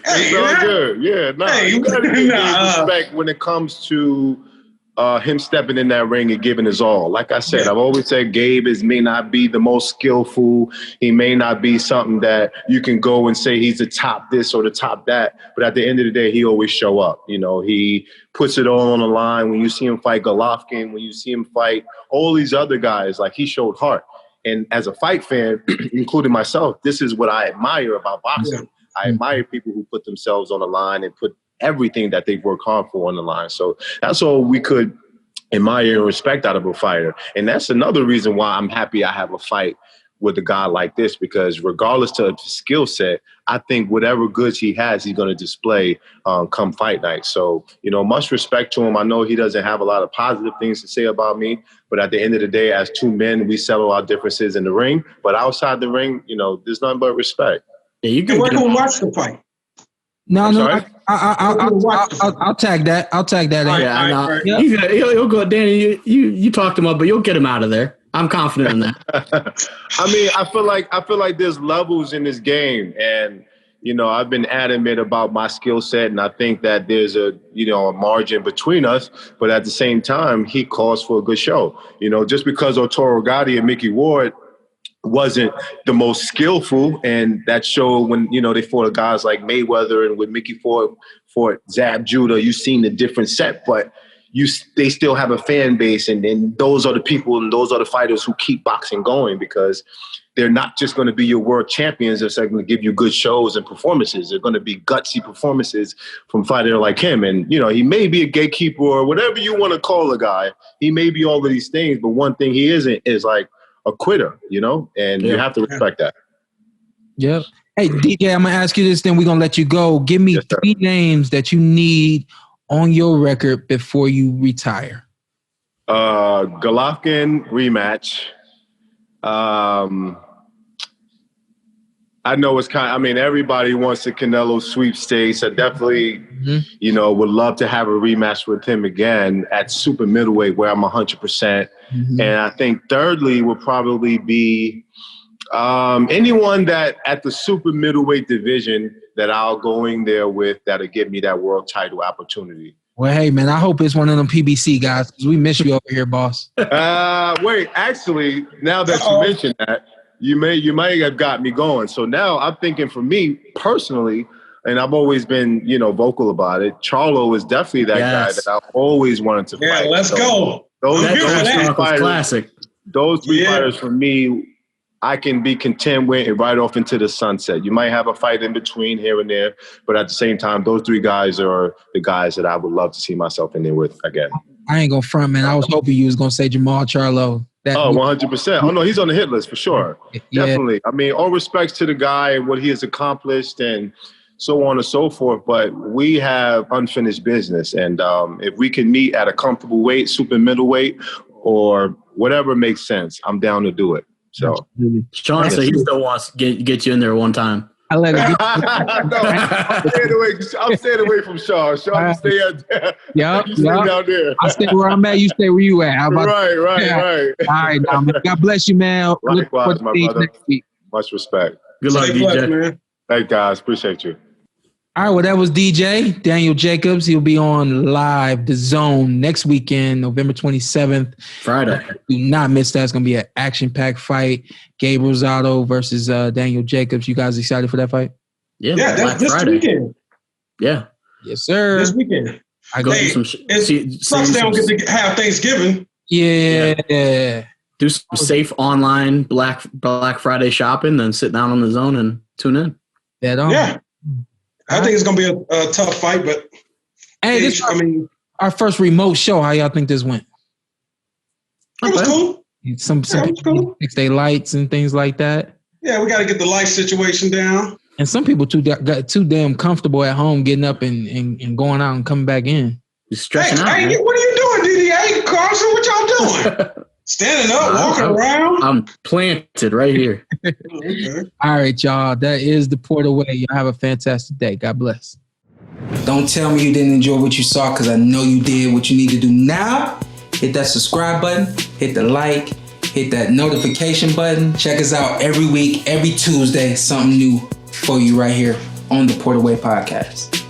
It's all good. Yeah, you gotta give respect when it comes to him stepping in that ring and giving his all. Like I said, I've always said Gabe may not be the most skillful. He may not be something that you can go and say he's the top this or the top that. But at the end of the day, he always show up. You know, he puts it all on the line. When you see him fight Golovkin, when you see him fight all these other guys, like, he showed heart. And as a fight fan, including myself, this is what I admire about boxing. I admire people who put themselves on the line and put everything that they've worked hard for on the line. So that's all we could admire and respect out of a fighter. And that's another reason why I'm happy I have a fight with a guy like this, because regardless of his skill set, I think whatever goods he has, he's going to display come fight night. So, you know, much respect to him. I know he doesn't have a lot of positive things to say about me, but at the end of the day, as two men, we settle our differences in the ring. But outside the ring, you know, there's nothing but respect. Yeah, you can watch the fight. No, I'll tag that. I'll tag that in. Yeah, he'll go. Danny, you talked him up, but you'll get him out of there. I'm confident in that. I mean, I feel like there's levels in this game, and you know, I've been adamant about my skill set, and I think that there's a margin between us. But at the same time, he calls for a good show. You know, just because Arturo Gatti and Mickey Ward wasn't the most skillful, and that showed when, you know, they fought guys like Mayweather, and when Mickey fought Zab Judah, you've seen the different set, but they still have a fan base, and those are the people and those are the fighters who keep boxing going, because they're not just going to be your world champions. They're going to give you good shows and performances. They're going to be gutsy performances from a fighter like him. And, you know, he may be a gatekeeper or whatever you want to call a guy. He may be all of these things, but one thing he isn't is like a quitter, you know, and you have to respect that. Yep. Hey, DJ, I'm going to ask you this, then we're going to let you go. Give me 3 names that you need on your record before you retire. Golovkin rematch. I know it's everybody wants the Canelo sweepstakes. I definitely, you know, would love to have a rematch with him again at super middleweight where I'm 100%. And I think thirdly would probably be anyone that at the super middleweight division that I'll go in there with that'll give me that world title opportunity. Well, hey, man, I hope it's one of them PBC guys, because we miss you over here, boss. Wait, actually, now that you mentioned that, you may have got me going. So now I'm thinking, for me personally, and I've always been, you know, vocal about it, Charlo is definitely that guy that I've always wanted to fight. Yeah, let's go. Those three fighters for me, I can be content with and right off into the sunset. You might have a fight in between here and there, but at the same time, those 3 guys are the guys that I would love to see myself in there with again. I ain't gonna front, man. I was hoping you was gonna say Jamal Charlo. 100%. Oh, no, he's on the hit list for sure. Yeah. Definitely. I mean, all respects to the guy and what he has accomplished and so on and so forth, but we have unfinished business. And if we can meet at a comfortable weight, super middleweight, or whatever makes sense, I'm down to do it. So Shawn said he still wants to get you in there one time. I let it. I'm staying away from Shawn. Shawn, stay out there. Yep. You stay down there. I stay where I'm at. You stay where you at. How about Right. All right, now, man. God bless you, man. Likewise, my brother. Next week. Much respect. Good luck, Stay DJ. blessed, man. Hey, guys. Appreciate you. All right, well, that was DJ Daniel Jacobs. He'll be on live The Zone next weekend, November 27th. Friday. Do not miss that. It's going to be an action-packed fight. Gabriel Rosado versus Daniel Jacobs. You guys excited for that fight? Yeah, That's this Friday. weekend. Yeah. Yes, sir. This weekend. I go Hey, do some sucks they don't get to have Thanksgiving. Yeah. do some safe online Black Friday shopping, then sit down on The Zone and tune in. Yeah. I think it's going to be a tough fight, but hey, our first remote show. How y'all think this went? It was cool. Some people fix their lights and things like that. Yeah, we got to get the light situation down. And some people got too damn comfortable at home getting up and going out and coming back in. You're stressing out. What are you doing, DDA? Carson, what y'all doing? Standing up, walking around? I'm planted right here. Okay. All right, y'all. That is the Porter Way. Y'all have a fantastic day. God bless. Don't tell me you didn't enjoy what you saw, because I know you did. What you need to do now, hit that subscribe button, hit the like, hit that notification button. Check us out every week, every Tuesday, something new for you right here on the Porter Way Podcast.